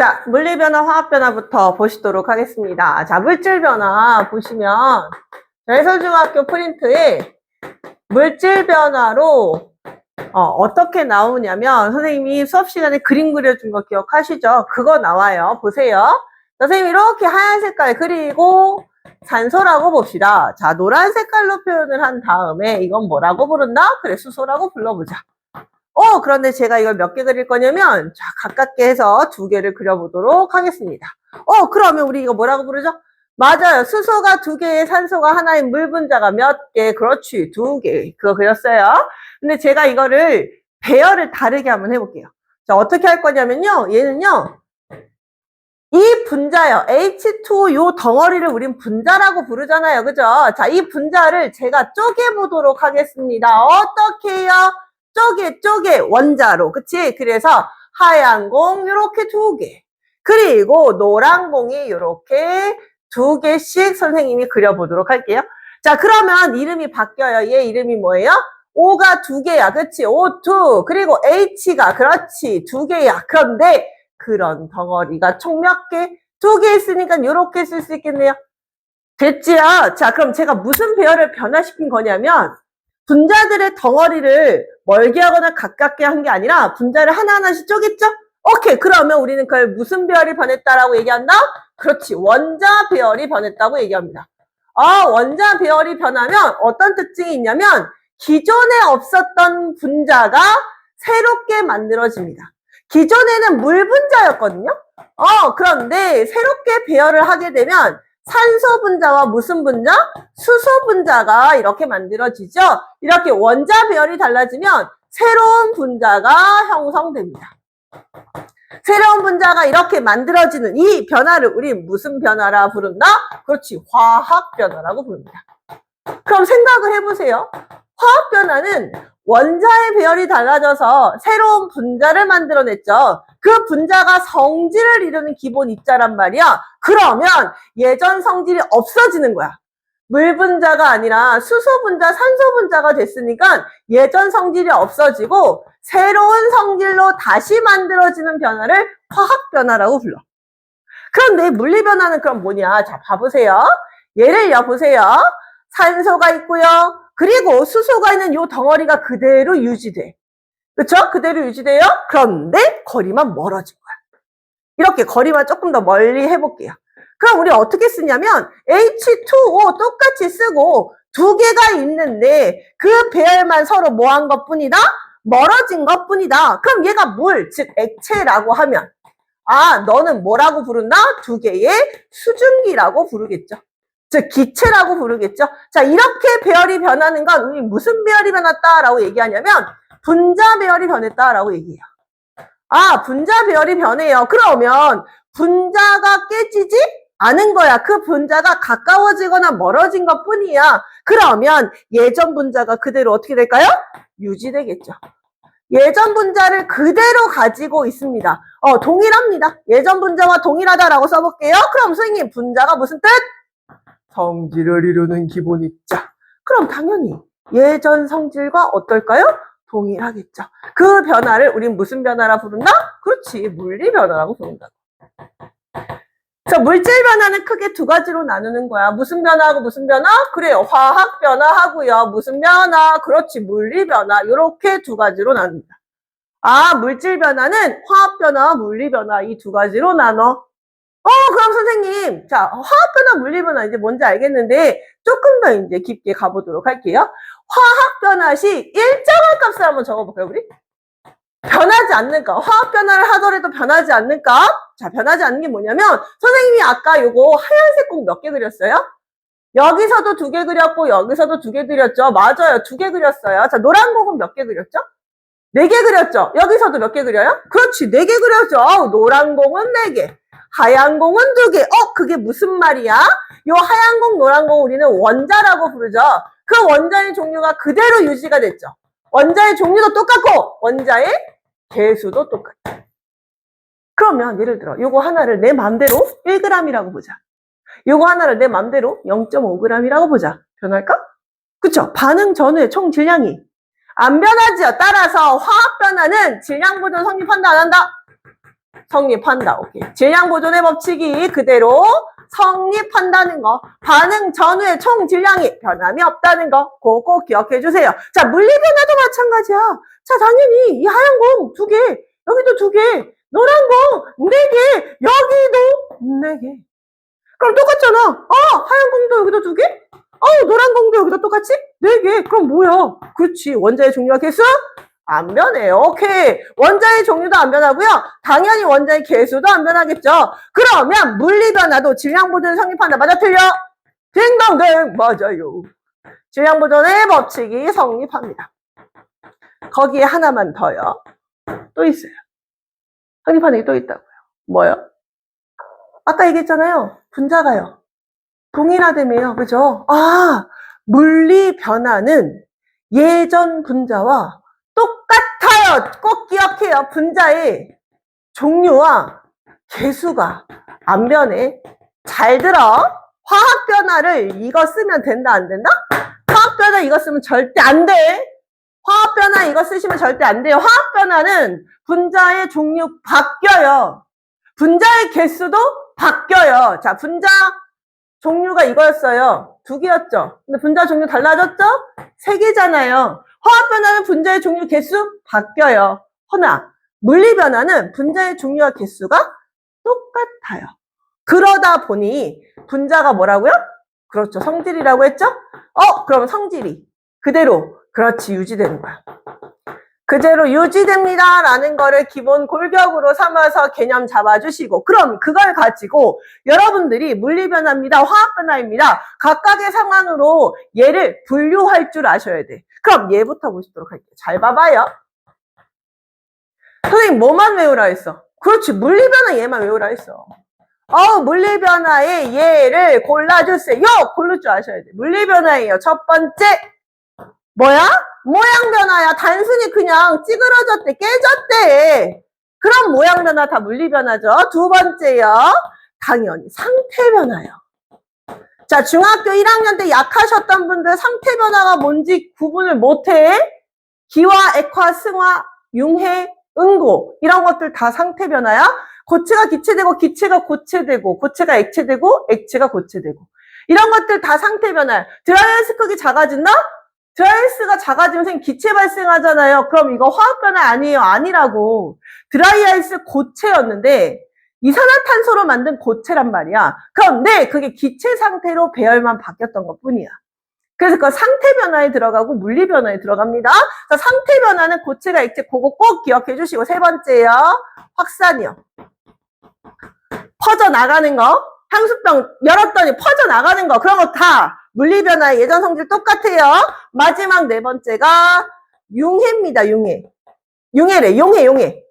자, 물리변화, 화학변화부터 보시도록 하겠습니다. 자, 물질변화 보시면 대설중학교 프린트에 물질변화로 어떻게 나오냐면 선생님이 수업 시간에 그림 그려준 거 기억하시죠? 그거 나와요. 보세요. 선생님이 이렇게 하얀 색깔 그리고 산소라고 봅시다. 자, 노란 색깔로 표현을 한 다음에 이건 뭐라고 부른다? 그래, 수소라고 불러보자. 그런데 제가 이걸 몇 개 그릴 거냐면, 자, 가깝게 해서 2개를 그려보도록 하겠습니다. 그러면 우리 이거 뭐라고 부르죠? 맞아요. 수소가 2개에 산소가 하나인 물 분자가 몇 개? 그렇지, 2개. 그거 그렸어요. 근데 제가 이거를 배열을 다르게 한번 해볼게요. 자, 어떻게 할 거냐면요. 얘는요. 이 분자요. H2O 요 덩어리를 우린 분자라고 부르잖아요. 그죠? 자, 이 분자를 제가 쪼개보도록 하겠습니다. 어떻게 해요? 쪼개 원자로. 그치? 그래서 하얀 공 요렇게 2개. 그리고 노란 공이 요렇게 2개씩 선생님이 그려보도록 할게요. 자, 그러면 이름이 바뀌어요. 얘 이름이 뭐예요? O가 2개야. 그치? O2. 그리고 H가 그렇지. 2개야. 그런데 그런 덩어리가 총 몇 개? 2개 있으니까 요렇게 쓸 수 있겠네요. 됐지요? 자, 그럼 제가 무슨 배열을 변화시킨 거냐면 분자들의 덩어리를 멀게 하거나 가깝게 한 게 아니라 분자를 하나하나씩 쪼갰죠? 오케이. 그러면 우리는 그걸 무슨 배열이 변했다라고 얘기한다? 그렇지. 원자 배열이 변했다고 얘기합니다. 원자 배열이 변하면 어떤 특징이 있냐면 기존에 없었던 분자가 새롭게 만들어집니다. 기존에는 물 분자였거든요? 그런데 새롭게 배열을 하게 되면 산소 분자와 무슨 분자? 수소 분자가 이렇게 만들어지죠? 이렇게 원자 배열이 달라지면 새로운 분자가 형성됩니다. 새로운 분자가 이렇게 만들어지는 이 변화를 우리 무슨 변화라 부른다? 그렇지, 화학 변화라고 부릅니다. 그럼 생각을 해보세요. 화학 변화는 원자의 배열이 달라져서 새로운 분자를 만들어냈죠. 그 분자가 성질을 이루는 기본 입자란 말이야. 그러면 예전 성질이 없어지는 거야. 물 분자가 아니라 수소 분자, 산소 분자가 됐으니까 예전 성질이 없어지고 새로운 성질로 다시 만들어지는 변화를 화학 변화라고 불러. 그런데 물리 변화는 그럼 뭐냐? 자, 봐보세요. 예를요, 보세요. 산소가 있고요. 그리고 수소가 있는 요 덩어리가 그대로 유지돼. 그쵸? 그대로 유지돼요? 그런데 거리만 멀어진 거야. 이렇게 거리만 조금 더 멀리 해볼게요. 그럼 우리 어떻게 쓰냐면 H2O 똑같이 쓰고 2개가 있는데 그 배열만 서로 뭐 한 것뿐이다? 멀어진 것뿐이다. 그럼 얘가 물, 즉 액체라고 하면 너는 뭐라고 부른다? 2개의 수증기라고 부르겠죠. 즉 기체라고 부르겠죠. 자, 이렇게 배열이 변하는 건 우리 무슨 배열이 변했다라고 얘기하냐면 분자 배열이 변했다라고 얘기해요. 분자 배열이 변해요. 그러면 분자가 깨지지 않은 거야. 그 분자가 가까워지거나 멀어진 것 뿐이야. 그러면 예전 분자가 그대로 어떻게 될까요? 유지되겠죠. 예전 분자를 그대로 가지고 있습니다. 동일합니다. 예전 분자와 동일하다라고 써볼게요. 그럼 선생님, 분자가 무슨 뜻? 성질을 이루는 기본 입자. 그럼 당연히 예전 성질과 어떨까요? 동일하겠죠. 그 변화를 우린 무슨 변화라 부른다? 그렇지, 물리 변화라고 부른다. 그래서 물질 변화는 크게 2가지로 나누는 거야. 무슨 변화하고 무슨 변화? 그래요, 화학 변화하고요. 무슨 변화? 그렇지, 물리 변화. 이렇게 2가지로 나눕니다. 물질 변화는 화학 변화와 물리 변화 이 2가지로 나눠. 그럼 선생님, 자, 화학 변화, 물리 변화 이제 뭔지 알겠는데 조금 더 이제 깊게 가보도록 할게요. 화학 변화 시 일정한 값을 한번 적어볼까요, 우리? 변하지 않는 값. 화학 변화를 하더라도 변하지 않는 값. 자, 변하지 않는 게 뭐냐면 선생님이 아까 요거 하얀색 공 몇 개 그렸어요? 여기서도 2개 그렸고 여기서도 2개 그렸죠. 맞아요, 2개 그렸어요. 자, 노란 공은 몇 개 그렸죠? 4개 그렸죠. 여기서도 몇 개 그려요? 그렇지, 4개 그렸죠. 노란 공은 4개. 하얀 공은 2개. 그게 무슨 말이야? 요 하얀 공, 노란 공 우리는 원자라고 부르죠. 그 원자의 종류가 그대로 유지가 됐죠. 원자의 종류도 똑같고 원자의 개수도 똑같아. 그러면 예를 들어 요거 하나를 내 맘대로 1g이라고 보자. 요거 하나를 내 맘대로 0.5g이라고 보자. 변할까? 그쵸? 반응 전후의 총 질량이 안 변하지요. 따라서 화학 변화는 질량 보존 성립한다, 안 한다? 성립한다. 오케이. 질량 보존의 법칙이 그대로 성립한다는 거. 반응 전후의 총 질량이 변함이 없다는 거. 그거 꼭 기억해 주세요. 자, 물리 변화도 마찬가지야. 자, 당연히 이 하얀 공 2개, 여기도 2개, 노란 공 4개, 여기도 4개. 그럼 똑같잖아. 하얀 공도 여기도 2개? 노란 공도 여기도 똑같이 4개. 그럼 뭐야? 그렇지. 원자의 종류와 개수? 안 변해요. 오케이. 원자의 종류도 안 변하고요. 당연히 원자의 개수도 안 변하겠죠. 그러면 물리 변화도 질량 보존을 성립한다. 맞아, 틀려? 딩동댕. 맞아요. 질량 보존의 법칙이 성립합니다. 거기에 하나만 더요. 또 있어요. 성립하는 게 또 있다고요. 뭐요? 아까 얘기했잖아요. 분자가요. 동일하다며요. 그죠? 물리 변화는 예전 분자와 똑같아요. 꼭 기억해요. 분자의 종류와 개수가 안 변해. 잘 들어. 화학 변화를 이거 쓰면 된다, 안 된다? 화학 변화 이거 쓰면 절대 안 돼. 화학 변화 이거 쓰시면 절대 안 돼요. 화학 변화는 분자의 종류 바뀌어요. 분자의 개수도 바뀌어요. 자, 분자 종류가 이거였어요. 2개였죠. 근데 분자 종류 달라졌죠? 3개잖아요. 화학 변화는 분자의 종류 개수 바뀌어요. 허나 물리 변화는 분자의 종류와 개수가 똑같아요. 그러다 보니 분자가 뭐라고요? 그렇죠. 성질이라고 했죠? 그럼 성질이 그대로 그렇지 유지되는 거야. 그대로 유지됩니다 라는 거를 기본 골격으로 삼아서 개념 잡아주시고, 그럼 그걸 가지고 여러분들이 물리변화입니다, 화학변화입니다, 각각의 상황으로 얘를 분류할 줄 아셔야 돼. 그럼 얘부터 보시도록 할게요. 잘 봐봐요. 선생님 뭐만 외우라 했어? 그렇지, 물리변화 얘만 외우라 했어. 물리변화의 얘를 골라주세요. 고를 줄 아셔야 돼. 물리변화예요. 첫 번째 뭐야? 모양 변화야. 단순히 그냥 찌그러졌대, 깨졌대. 그럼 모양 변화 다 물리 변화죠. 두 번째요. 당연히 상태 변화요. 자, 중학교 1학년 때 약하셨던 분들 상태 변화가 뭔지 구분을 못해. 기화, 액화, 승화, 융해, 응고 이런 것들 다 상태 변화야. 고체가 기체되고 기체가 고체되고 고체가 액체되고 액체가 고체되고 이런 것들 다 상태 변화야. 드라이아이스 크기 작아진다? 드라이아이스가 작아지면 기체 발생하잖아요. 그럼 이거 화학 변화 아니에요? 아니라고. 드라이아이스 고체였는데 이산화탄소로 만든 고체란 말이야. 그런데 그게 기체 상태로 배열만 바뀌었던 것 뿐이야. 그래서 그 상태 변화에 들어가고 물리 변화에 들어갑니다. 상태 변화는 고체가 액체, 그거 꼭 기억해 주시고, 세 번째요. 확산이요. 퍼져나가는 거. 향수병 열었더니 퍼져나가는 거. 그런 거 다 물리 변화의 예전 성질 똑같아요. 마지막 네 번째가 융해입니다. 융해. 융해래. 용해.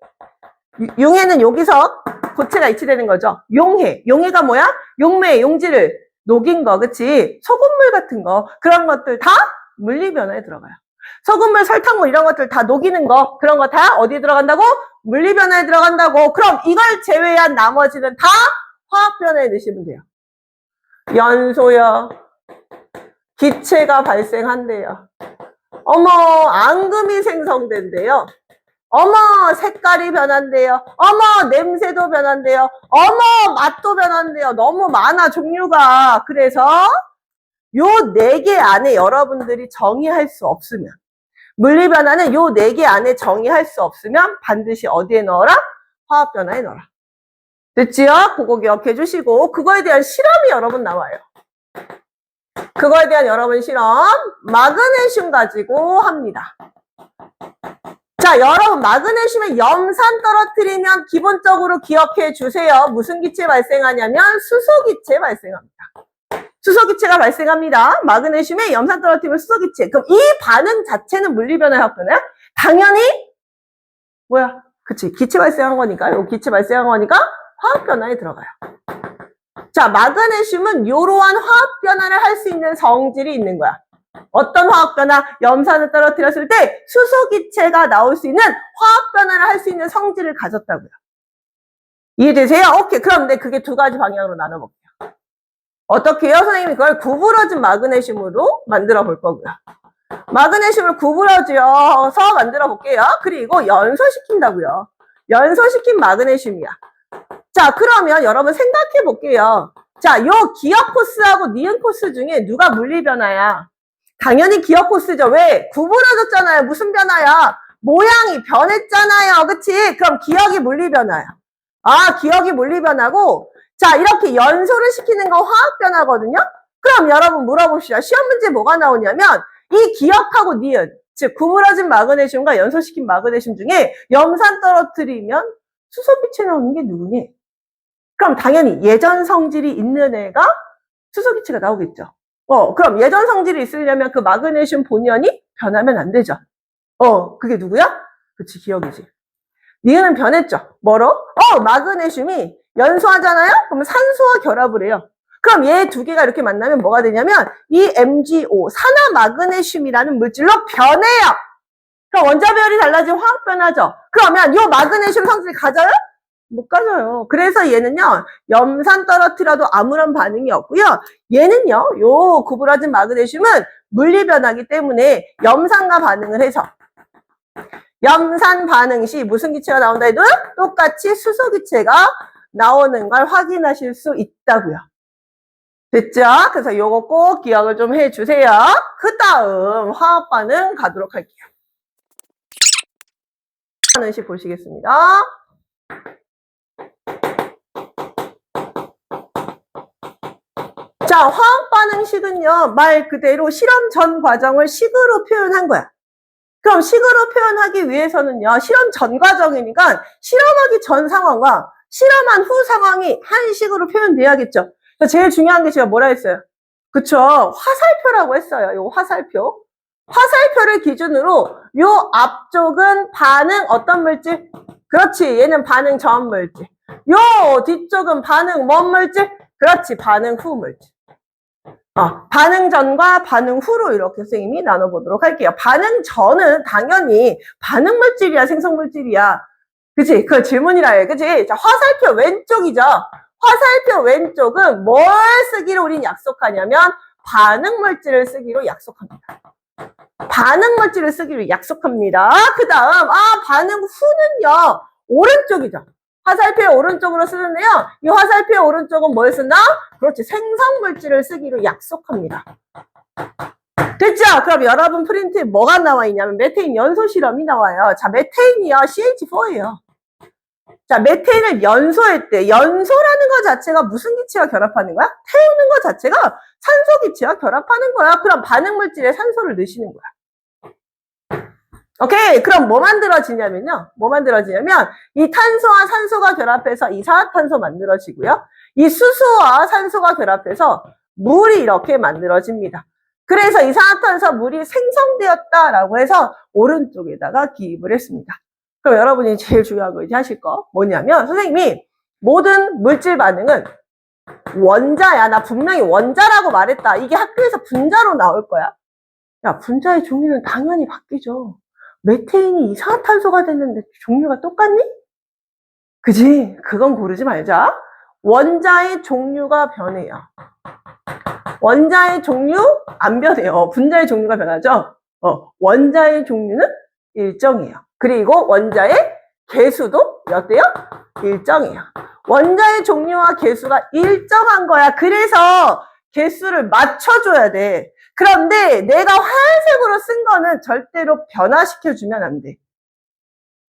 융해는 여기서 고체가 이치되는 거죠. 용해. 용해가 뭐야? 용매, 용지를 녹인 거, 그치? 소금물 같은 거, 그런 것들 다 물리 변화에 들어가요. 소금물, 설탕물 이런 것들 다 녹이는 거, 그런 거 다 어디에 들어간다고? 물리 변화에 들어간다고. 그럼 이걸 제외한 나머지는 다 화학 변화에 넣으시면 돼요. 연소요. 기체가 발생한대요. 어머, 앙금이 생성된대요. 어머, 색깔이 변한대요. 어머, 냄새도 변한대요. 어머, 맛도 변한대요. 너무 많아, 종류가. 그래서 요 4개 안에 여러분들이 정의할 수 없으면, 물리 변화는 요 4개 안에 정의할 수 없으면 반드시 어디에 넣어라? 화학 변화에 넣어라. 됐지요? 그거 기억해 주시고, 그거에 대한 실험이 여러분 나와요. 그거에 대한 여러분 실험, 마그네슘 가지고 합니다. 자, 여러분, 마그네슘에 염산 떨어뜨리면 기본적으로 기억해 주세요. 무슨 기체 발생하냐면 수소기체 발생합니다. 수소기체가 발생합니다. 마그네슘에 염산 떨어뜨리면 수소기체. 그럼 이 반응 자체는 물리변화의 화학변화야? 당연히 뭐야? 그치, 기체 발생한 거니까, 요 기체 발생한 거니까 화학변화에 들어가요. 자, 마그네슘은 이러한 화학변화를 할 수 있는 성질이 있는 거야. 어떤 화학변화? 염산을 떨어뜨렸을 때 수소기체가 나올 수 있는 화학변화를 할 수 있는 성질을 가졌다고요. 이해되세요? 오케이. 그럼 그게 두 가지 방향으로 나눠볼게요. 어떻게 해요? 선생님이 그걸 구부러진 마그네슘으로 만들어 볼 거고요. 마그네슘을 구부러져서 만들어 볼게요. 그리고 연소시킨다고요. 연소시킨 마그네슘이야. 자, 그러면 여러분 생각해 볼게요. 자, 요 기억 코스하고 니은 코스 중에 누가 물리 변화야? 당연히 기억 코스죠. 왜? 구부러졌잖아요. 무슨 변화야? 모양이 변했잖아요. 그치? 그럼 기억이 물리 변화야. 아, 기억이 물리 변화고, 자, 이렇게 연소를 시키는 거 화학 변화거든요? 그럼 여러분 물어봅시다. 시험 문제 뭐가 나오냐면, 이 기억하고 니은, 즉, 구부러진 마그네슘과 연소시킨 마그네슘 중에 염산 떨어뜨리면 수소기체 나오는 게 누구니? 그럼 당연히 예전 성질이 있는 애가 수소기체가 나오겠죠. 그럼 예전 성질이 있으려면 그 마그네슘 본연이 변하면 안 되죠. 그게 누구야? 그치, 기억이지. 니은은 변했죠. 뭐로? 마그네슘이 연소하잖아요? 그럼 산소와 결합을 해요. 그럼 얘 두 개가 이렇게 만나면 뭐가 되냐면 이 MgO, 산화 마그네슘이라는 물질로 변해요. 그럼 원자배열이 달라지면 화학 변화죠. 그러면 이 마그네슘 성질이 가져요? 못 가져요. 그래서 얘는요, 염산 떨어뜨려도 아무런 반응이 없고요. 얘는요, 요 구부러진 마그네슘은 물리 변화기 때문에 염산과 반응을 해서 염산 반응 시 무슨 기체가 나온다 해도 똑같이 수소 기체가 나오는 걸 확인하실 수 있다고요. 됐죠? 그래서 요거 꼭 기억을 좀 해주세요. 그 다음 화학 반응 가도록 할게요. 반응식 보시겠습니다. 자, 화학 반응식은요, 말 그대로 실험 전 과정을 식으로 표현한 거야. 그럼 식으로 표현하기 위해서는요, 실험 전 과정이니까 실험하기 전 상황과 실험한 후 상황이 한 식으로 표현돼야겠죠. 제일 중요한 게 제가 뭐라 했어요? 그쵸? 화살표라고 했어요. 요 화살표. 화살표를 기준으로 요 앞쪽은 반응 어떤 물질? 그렇지. 얘는 반응 전 물질. 요 뒤쪽은 반응 뭔 물질? 그렇지. 반응 후 물질. 반응 전과 반응 후로 이렇게 선생님이 나눠보도록 할게요. 반응 전은 당연히 반응 물질이야, 생성 물질이야. 그치? 그 질문이라 해. 그치? 자, 화살표 왼쪽이죠? 화살표 왼쪽은 뭘 쓰기로 우린 약속하냐면 반응 물질을 쓰기로 약속합니다. 반응 물질을 쓰기로 약속합니다. 그 다음, 반응 후는요, 오른쪽이죠. 화살표의 오른쪽으로 쓰는데요. 이 화살표의 오른쪽은 뭘 쓴다? 그렇지. 생성 물질을 쓰기로 약속합니다. 됐죠? 그럼 여러분 프린트에 뭐가 나와 있냐면 메테인 연소 실험이 나와요. 자, 메테인이요. CH4예요. 자, 메테인을 연소했대. 연소라는 것 자체가 무슨 기체와 결합하는 거야? 태우는 것 자체가 산소 기체와 결합하는 거야. 그럼 반응 물질에 산소를 넣으시는 거야. 오케이. 그럼 뭐 만들어지냐면요. 이 탄소와 산소가 결합해서 이산화탄소 만들어지고요. 이 수소와 산소가 결합해서 물이 이렇게 만들어집니다. 그래서 이산화탄소 물이 생성되었다라고 해서 오른쪽에다가 기입을 했습니다. 그럼 여러분이 제일 중요한 거 이제 하실 거 뭐냐면 선생님이 모든 물질 반응은 원자야. 나 분명히 원자라고 말했다. 이게 학교에서 분자로 나올 거야. 야, 분자의 종류는 당연히 바뀌죠. 메테인이 이산화탄소가 됐는데 종류가 똑같니? 그지? 그건 고르지 말자. 원자의 종류가 변해요. 원자의 종류 안 변해요. 분자의 종류가 변하죠. 원자의 종류는 일정이에요. 그리고 원자의 개수도 어때요? 일정이에요. 원자의 종류와 개수가 일정한 거야. 그래서 개수를 맞춰줘야 돼. 그런데 내가 하얀색으로 쓴 거는 절대로 변화시켜주면 안 돼.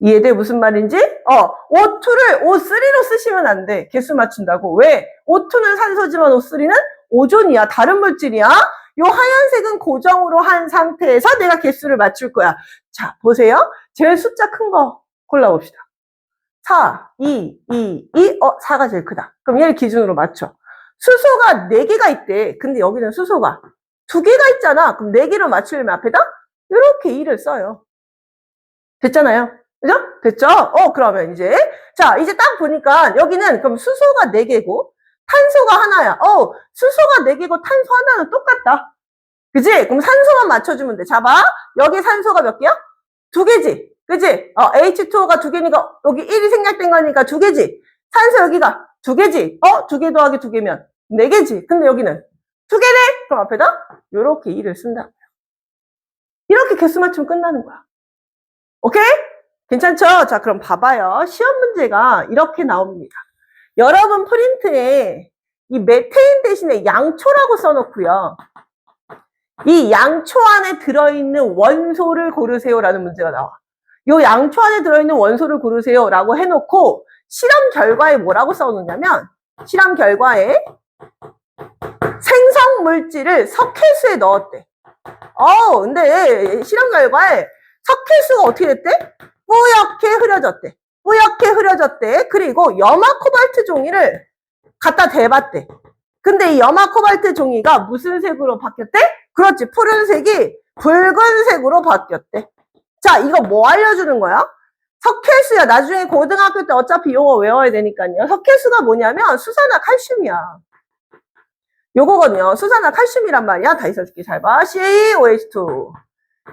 이해돼? 무슨 말인지? O2를 O3로 쓰시면 안 돼. 개수 맞춘다고. 왜? O2는 산소지만 O3는 오존이야. 다른 물질이야. 요 하얀색은 고정으로 한 상태에서 내가 개수를 맞출 거야. 자, 보세요. 제일 숫자 큰 거 골라봅시다. 4, 2, 4가 제일 크다. 그럼 얘를 기준으로 맞춰. 수소가 4개가 있대. 근데 여기는 수소가 2개가 있잖아. 그럼 4개로 맞추려면 앞에다 이렇게 2를 써요. 됐잖아요. 그죠? 됐죠? 그러면 이제 이제 딱 보니까 여기는 그럼 수소가 4개고 탄소가 하나야. 수소가 4개고 탄소 하나는 똑같다. 그지? 그럼 산소만 맞춰주면 돼. 잡아. 여기 산소가 몇 개야? 2개지. 그지? H2O가 2개니까 여기 1이 생략된 거니까 2개지. 산소 여기가 2개지. 2개 더하기 2개면 4개지. 근데 여기는 2개네? 그럼 앞에다 요렇게 2를 쓴다. 이렇게 개수 맞추면 끝나는 거야. 오케이? 괜찮죠? 자, 그럼 봐봐요. 시험 문제가 이렇게 나옵니다. 여러분 프린트에 이 메테인 대신에 양초라고 써놓고요. 이 양초 안에 들어있는 원소를 고르세요라는 문제가 나와. 이 양초 안에 들어있는 원소를 고르세요라고 해놓고 실험 결과에 뭐라고 써놓냐면 실험 결과에 생성 물질을 석회수에 넣었대. 근데 실험 결과에 석회수가 어떻게 됐대? 뿌옇게 흐려졌대. 뿌옇게 흐려졌대. 그리고 염화 코발트 종이를 갖다 대봤대. 근데 이 염화 코발트 종이가 무슨 색으로 바뀌었대? 그렇지. 푸른색이 붉은색으로 바뀌었대. 자, 이거 뭐 알려주는 거야? 석회수야. 나중에 고등학교 때 어차피 용어 외워야 되니까요. 석회수가 뭐냐면 수산화 칼슘이야. 요거거든요. 수산화 칼슘이란 말이야. 다 있어줄게. 잘 봐. CaOH2.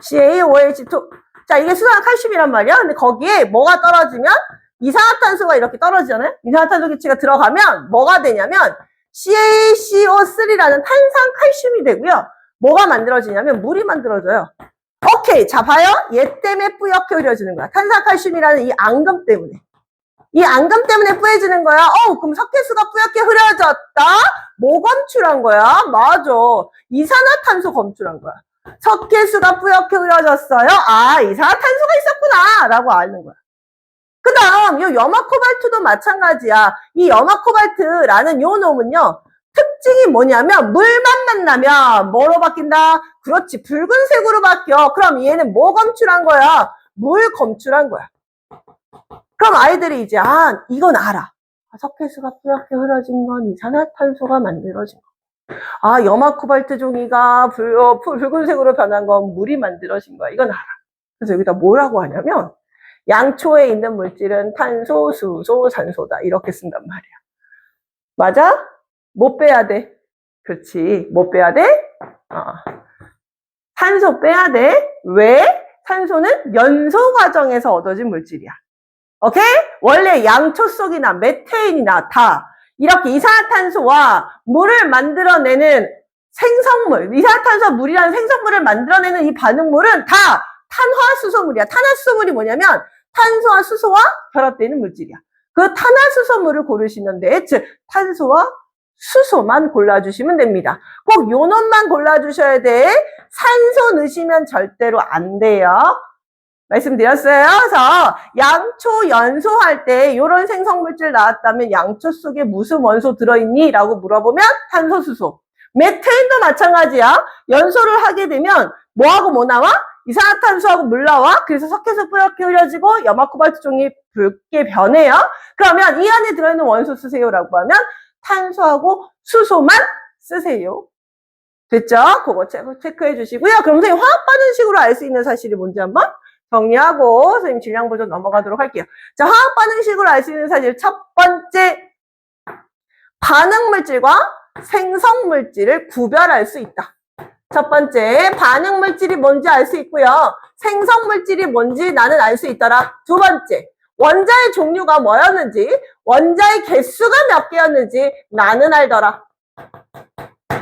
CaOH2. 자, 이게 수산화 칼슘이란 말이야. 근데 거기에 뭐가 떨어지면 이산화탄소가 이렇게 떨어지잖아요. 이산화탄소 기체가 들어가면 뭐가 되냐면 CaCO3라는 탄산칼슘이 되고요. 뭐가 만들어지냐면 물이 만들어져요. 오케이. 자, 봐요. 얘 때문에 뿌옇게 흐려지는 거야. 탄산칼슘이라는 이 앙금 때문에. 이 앙금 때문에 뿌얘지는 거야. 그럼 석회수가 뿌옇게 흐려졌다? 뭐 검출한 거야? 맞아. 이산화탄소 검출한 거야. 석회수가 뿌옇게 흐려졌어요. 이산화탄소가 있었구나. 라고 아는 거야. 그 다음, 이 염화 코발트도 마찬가지야. 이 염화 코발트라는 요 놈은요, 특징이 뭐냐면, 물만 만나면 뭐로 바뀐다? 그렇지. 붉은색으로 바뀌어. 그럼 얘는 뭐 검출한 거야? 물 검출한 거야. 그럼 아이들이 이제, 이건 알아. 석회수가 뿌옇게 흐려진 건 이산화탄소가 만들어진 거. 염화 코발트 종이가 붉은색으로 변한 건 물이 만들어진 거야. 이건 알아. 그래서 여기다 뭐라고 하냐면, 양초에 있는 물질은 탄소, 수소, 산소다. 이렇게 쓴단 말이야. 맞아? 못 빼야 돼. 그렇지. 못 빼야 돼? 산소 빼야 돼. 왜? 산소는 연소 과정에서 얻어진 물질이야. 오케이? 원래 양초 속이나 메테인이나 다 이렇게 이산화탄소와 물을 만들어내는 생성물, 이산화탄소와 물이라는 생성물을 만들어내는 이 반응물은 다 탄화수소물이야. 탄화수소물이 뭐냐면 탄소와 수소와 결합되어 있는 물질이야. 그 탄화수소물을 고르시면 돼. 즉 탄소와 수소만 골라주시면 됩니다. 꼭 요 놈만 골라주셔야 돼. 산소 넣으시면 절대로 안 돼요. 말씀드렸어요. 그래서 양초 연소할 때 이런 생성물질 나왔다면 양초 속에 무슨 원소 들어있니? 라고 물어보면 탄소, 수소. 메테인도 마찬가지야. 연소를 하게 되면 뭐하고 뭐 나와? 이산화탄소하고 물 나와. 그래서 석회수 뿌옇게 흐려지고 염화 코발트 종이 붉게 변해요. 그러면 이 안에 들어있는 원소 쓰세요라고 하면 탄소하고 수소만 쓰세요. 됐죠? 그거 체크해 주시고요. 그럼 선생님 화학 반응식으로 알 수 있는 사실이 뭔지 한번 정리하고 선생님 질량 보조 넘어가도록 할게요. 자, 화학 반응식으로 알 수 있는 사실 첫 번째, 반응 물질과 생성 물질을 구별할 수 있다. 첫 번째, 반응 물질이 뭔지 알 수 있고요. 생성 물질이 뭔지 나는 알 수 있더라. 두 번째, 원자의 종류가 뭐였는지, 원자의 개수가 몇 개였는지 나는 알더라.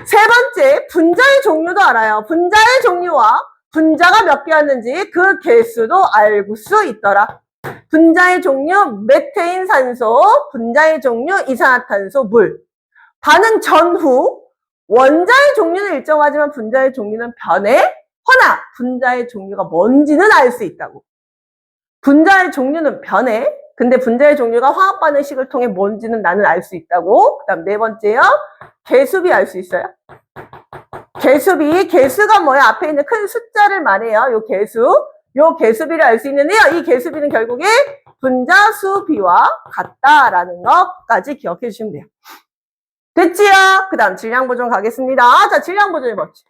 세 번째, 분자의 종류도 알아요. 분자의 종류와 분자가 몇 개였는지 그 개수도 알 수 있더라. 분자의 종류 메테인, 산소, 분자의 종류 이산화탄소, 물. 반응 전후 원자의 종류는 일정하지만 분자의 종류는 변해. 허나 분자의 종류가 뭔지는 알 수 있다고. 분자의 종류는 변해. 근데 분자의 종류가 화학 반응식을 통해 뭔지는 나는 알 수 있다고. 그 다음 네 번째요. 개수비 알 수 있어요. 개수비, 개수가 뭐야? 앞에 있는 큰 숫자를 말해요. 요 개수. 요 개수비를 알 수 있는데요. 이 개수비는 결국에 분자 수비와 같다라는 것까지 기억해 주시면 돼요. 됐지요? 그 다음 질량 보존 가겠습니다. 자, 질량 보존의 법칙.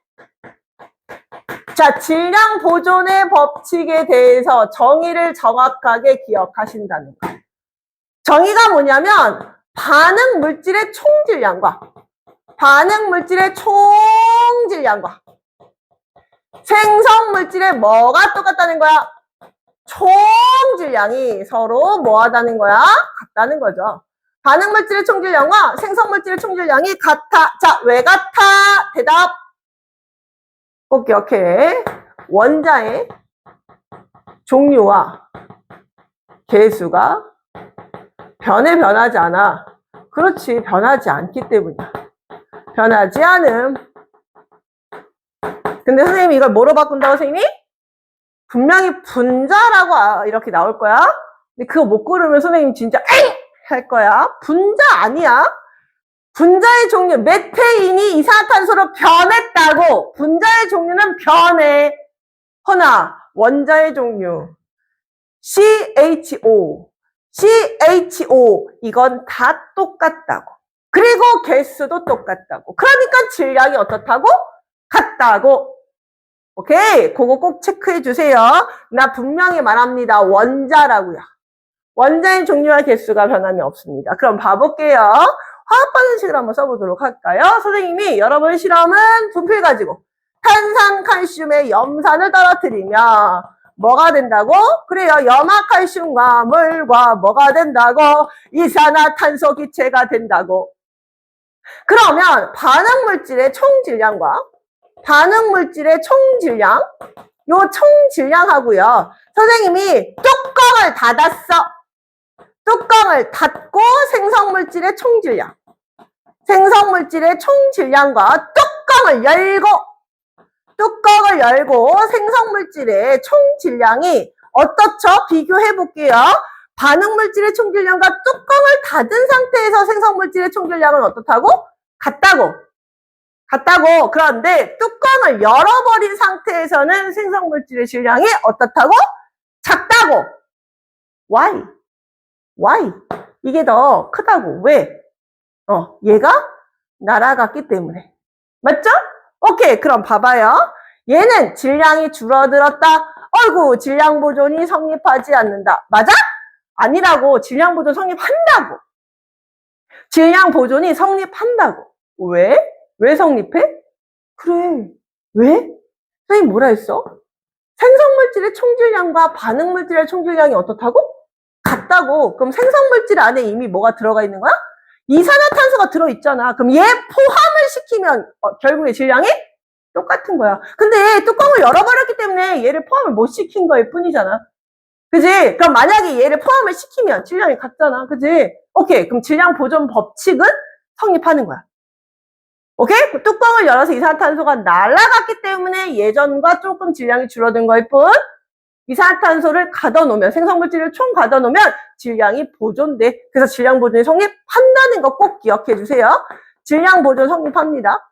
자, 질량 보존의 법칙에 대해서 정의를 정확하게 기억하신다는 거. 정의가 뭐냐면 반응 물질의 총질량과 반응 물질의 총질량과 생성 물질의 뭐가 똑같다는 거야? 총질량이 서로 뭐하다는 거야? 같다는 거죠. 반응 물질의 총질량과 생성 물질의 총질량이 같아. 자, 왜 같아? 대답. 꼭 기억해. 원자의 종류와 개수가 변하지 않아. 그렇지, 변하지 않기 때문이야. 변하지 않음. 근데 선생님이 이걸 뭐로 바꾼다고, 선생님이? 분명히 분자라고 이렇게 나올 거야. 근데 그거 못 고르면 선생님 진짜 에이! 할 거야. 분자 아니야. 분자의 종류, 메테인이 이산화탄소로 변했다고. 분자의 종류는 변해. 허나 원자의 종류 CHO 이건 다 똑같다고. 그리고 개수도 똑같다고. 그러니까 질량이 어떻다고? 같다고. 오케이? 그거 꼭 체크해 주세요. 나 분명히 말합니다. 원자라고요. 원자의 종류와 개수가 변함이 없습니다. 그럼 봐볼게요. 화학 반응식을 한번 써보도록 할까요? 선생님이 여러분 실험은 분필 가지고 탄산 칼슘의 염산을 떨어뜨리면 뭐가 된다고? 그래요. 염화칼슘과 물과 뭐가 된다고? 이산화탄소 기체가 된다고. 그러면 반응물질의 총질량과 반응물질의 총질량, 요 총질량하고요. 선생님이 뚜껑을 닫았어. 뚜껑을 닫고 생성물질의 총질량, 생성물질의 총질량과 뚜껑을 열고 생성물질의 총질량이 어떻죠? 비교해 볼게요. 반응물질의 총질량과 뚜껑을 닫은 상태에서 생성물질의 총질량은 어떻다고? 같다고. 그런데 뚜껑을 열어버린 상태에서는 생성물질의 질량이 어떻다고? 작다고. Why? 이게 더 크다고. 왜? 얘가 날아갔기 때문에. 맞죠? 오케이, 그럼 봐봐요. 얘는 질량이 줄어들었다. 어이구, 질량 보존이 성립하지 않는다. 맞아? 아니라고. 질량 보존 성립한다고. 질량 보존이 성립한다고. 왜? 왜 성립해? 그래. 왜? 선생님 뭐라 했어? 생성물질의 총질량과 반응물질의 총질량이 어떻다고? 같다고. 그럼 생성물질 안에 이미 뭐가 들어가 있는 거야? 이산화탄소가 들어있잖아. 그럼 얘 포함을 시키면 결국에 질량이 똑같은 거야. 근데 뚜껑을 열어버렸기 때문에 얘를 포함을 못 시킨 거일 뿐이잖아. 그지? 그럼 만약에 얘를 포함을 시키면 질량이 같잖아. 그지? 오케이. 그럼 질량 보존 법칙은 성립하는 거야. 오케이? 뚜껑을 열어서 이산화탄소가 날아갔기 때문에 예전과 조금 질량이 줄어든 거일 뿐, 이산화탄소를 가둬놓으면, 생성물질을 총 가둬놓으면 질량이 보존돼. 그래서 질량 보존이 성립한다는 거 꼭 기억해 주세요. 질량 보존 성립합니다.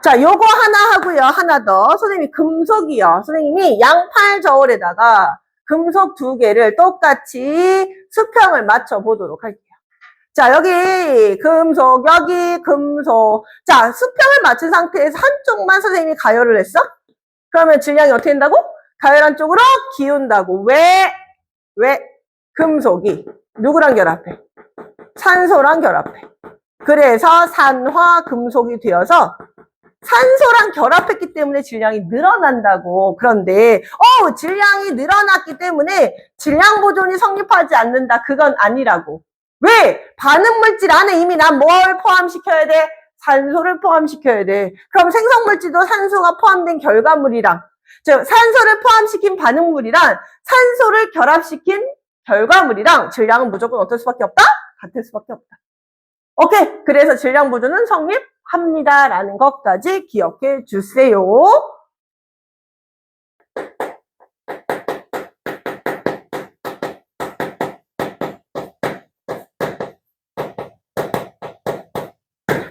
자, 요거 하나 하고요. 하나 더. 선생님이 금속이요. 선생님이 양팔 저울에다가 금속 2개를 똑같이 수평을 맞춰 보도록 할게요. 자, 여기 금속, 여기 금속. 자, 수평을 맞춘 상태에서 한쪽만 선생님이 가열을 했어? 그러면 질량이 어떻게 된다고? 가열한 쪽으로 기운다고. 왜? 금속이 누구랑 결합해? 산소랑 결합해. 그래서 산화 금속이 되어서 산소랑 결합했기 때문에 질량이 늘어난다고. 그런데 질량이 늘어났기 때문에 질량 보존이 성립하지 않는다. 그건 아니라고. 왜? 반응물질 안에 이미 난 뭘 포함시켜야 돼? 산소를 포함시켜야 돼. 그럼 생성물질도 산소가 포함된 결과물이랑, 즉 산소를 포함시킨 반응물이랑 산소를 결합시킨 결과물이랑 질량은 무조건 어떨 수밖에 없다? 같을 수밖에 없다. 오케이. 그래서 질량 보존은 성립합니다. 라는 것까지 기억해 주세요.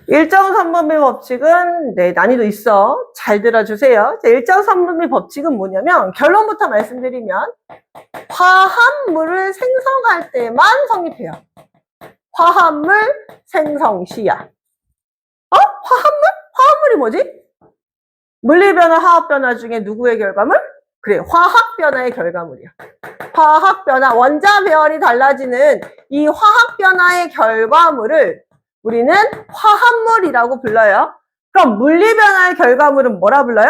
일정 삼분비 법칙은 난이도 있어. 잘 들어주세요. 자, 일정 삼분비 법칙은 뭐냐면 결론부터 말씀드리면 화합물을 생성할 때만 성립해요. 화합물 생성 시야. 화합물이 뭐지? 물리변화, 화학변화 중에 누구의 결과물? 그래, 화학변화의 결과물이야. 화학변화, 원자 배열이 달라지는 이 화학변화의 결과물을 우리는 화합물이라고 불러요. 그럼 물리변화의 결과물은 뭐라 불러요?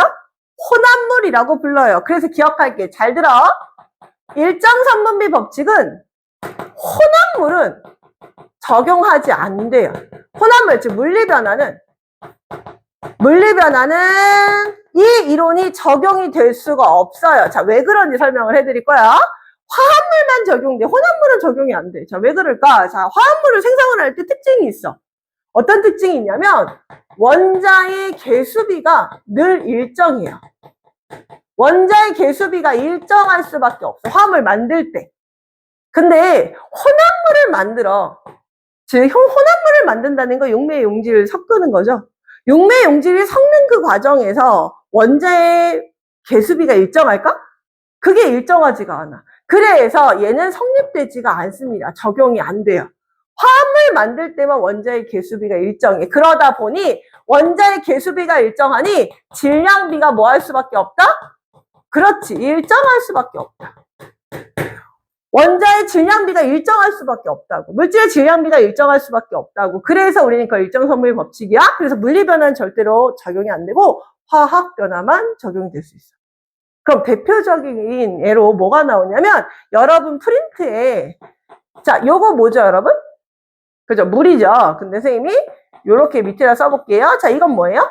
혼합물이라고 불러요. 그래서 기억할게. 잘 들어. 일정삼분비 법칙은 혼합물은 적용하지 않는데요. 혼합물, 즉 물리변화는 이 이론이 적용이 될 수가 없어요. 자, 왜 그런지 설명을 해드릴 거야. 화합물만 적용돼. 혼합물은 적용이 안 돼. 자, 왜 그럴까? 자, 화합물을 생성을 할 때 특징이 있어. 어떤 특징이 있냐면 원자의 개수비가 늘 일정해요. 원자의 개수비가 일정할 수밖에 없어. 화합물 만들 때. 근데 혼합물을 만들어. 즉 혼합물을 만든다는 거 용매 용질을 섞는 거죠. 용매 용질이 섞는 그 과정에서 원자의 개수비가 일정할까? 그게 일정하지가 않아. 그래서 얘는 성립되지가 않습니다. 적용이 안 돼요. 화합물 만들 때만 원자의 개수비가 일정해. 그러다 보니 원자의 개수비가 일정하니 질량비가 뭐 할 수밖에 없다? 그렇지. 일정할 수밖에 없다. 원자의 질량비가 일정할 수밖에 없다고. 물질의 질량비가 일정할 수밖에 없다고. 그래서 우리는 그 일정성물 법칙이야. 그래서 물리변화는 절대로 적용이 안 되고 화학변화만 적용이 될 수 있어. 그럼 대표적인 예로 뭐가 나오냐면 여러분 프린트에 자 요거 뭐죠 여러분? 그죠? 물이죠. 근데 선생님이 요렇게 밑에다 써볼게요. 자 이건 뭐예요?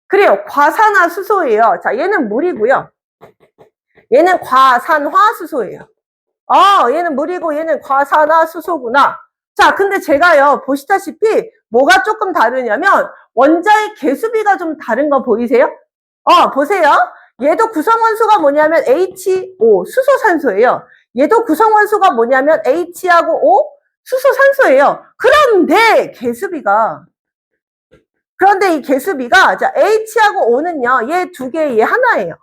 그래요. 과산화수소예요. 자 얘는 물이고요. 얘는 과산화수소예요. 얘는 물이고 얘는 과산화수소구나. 자, 근데 제가요, 보시다시피 뭐가 조금 다르냐면 원자의 개수비가 좀 다른 거 보이세요? 보세요. 얘도 구성원소가 뭐냐면 HO, 수소산소예요. 얘도 구성원소가 뭐냐면 H하고 O, 수소산소예요. 그런데 이 개수비가, 자, H하고 O는요, 얘 두 개, 얘 하나예요.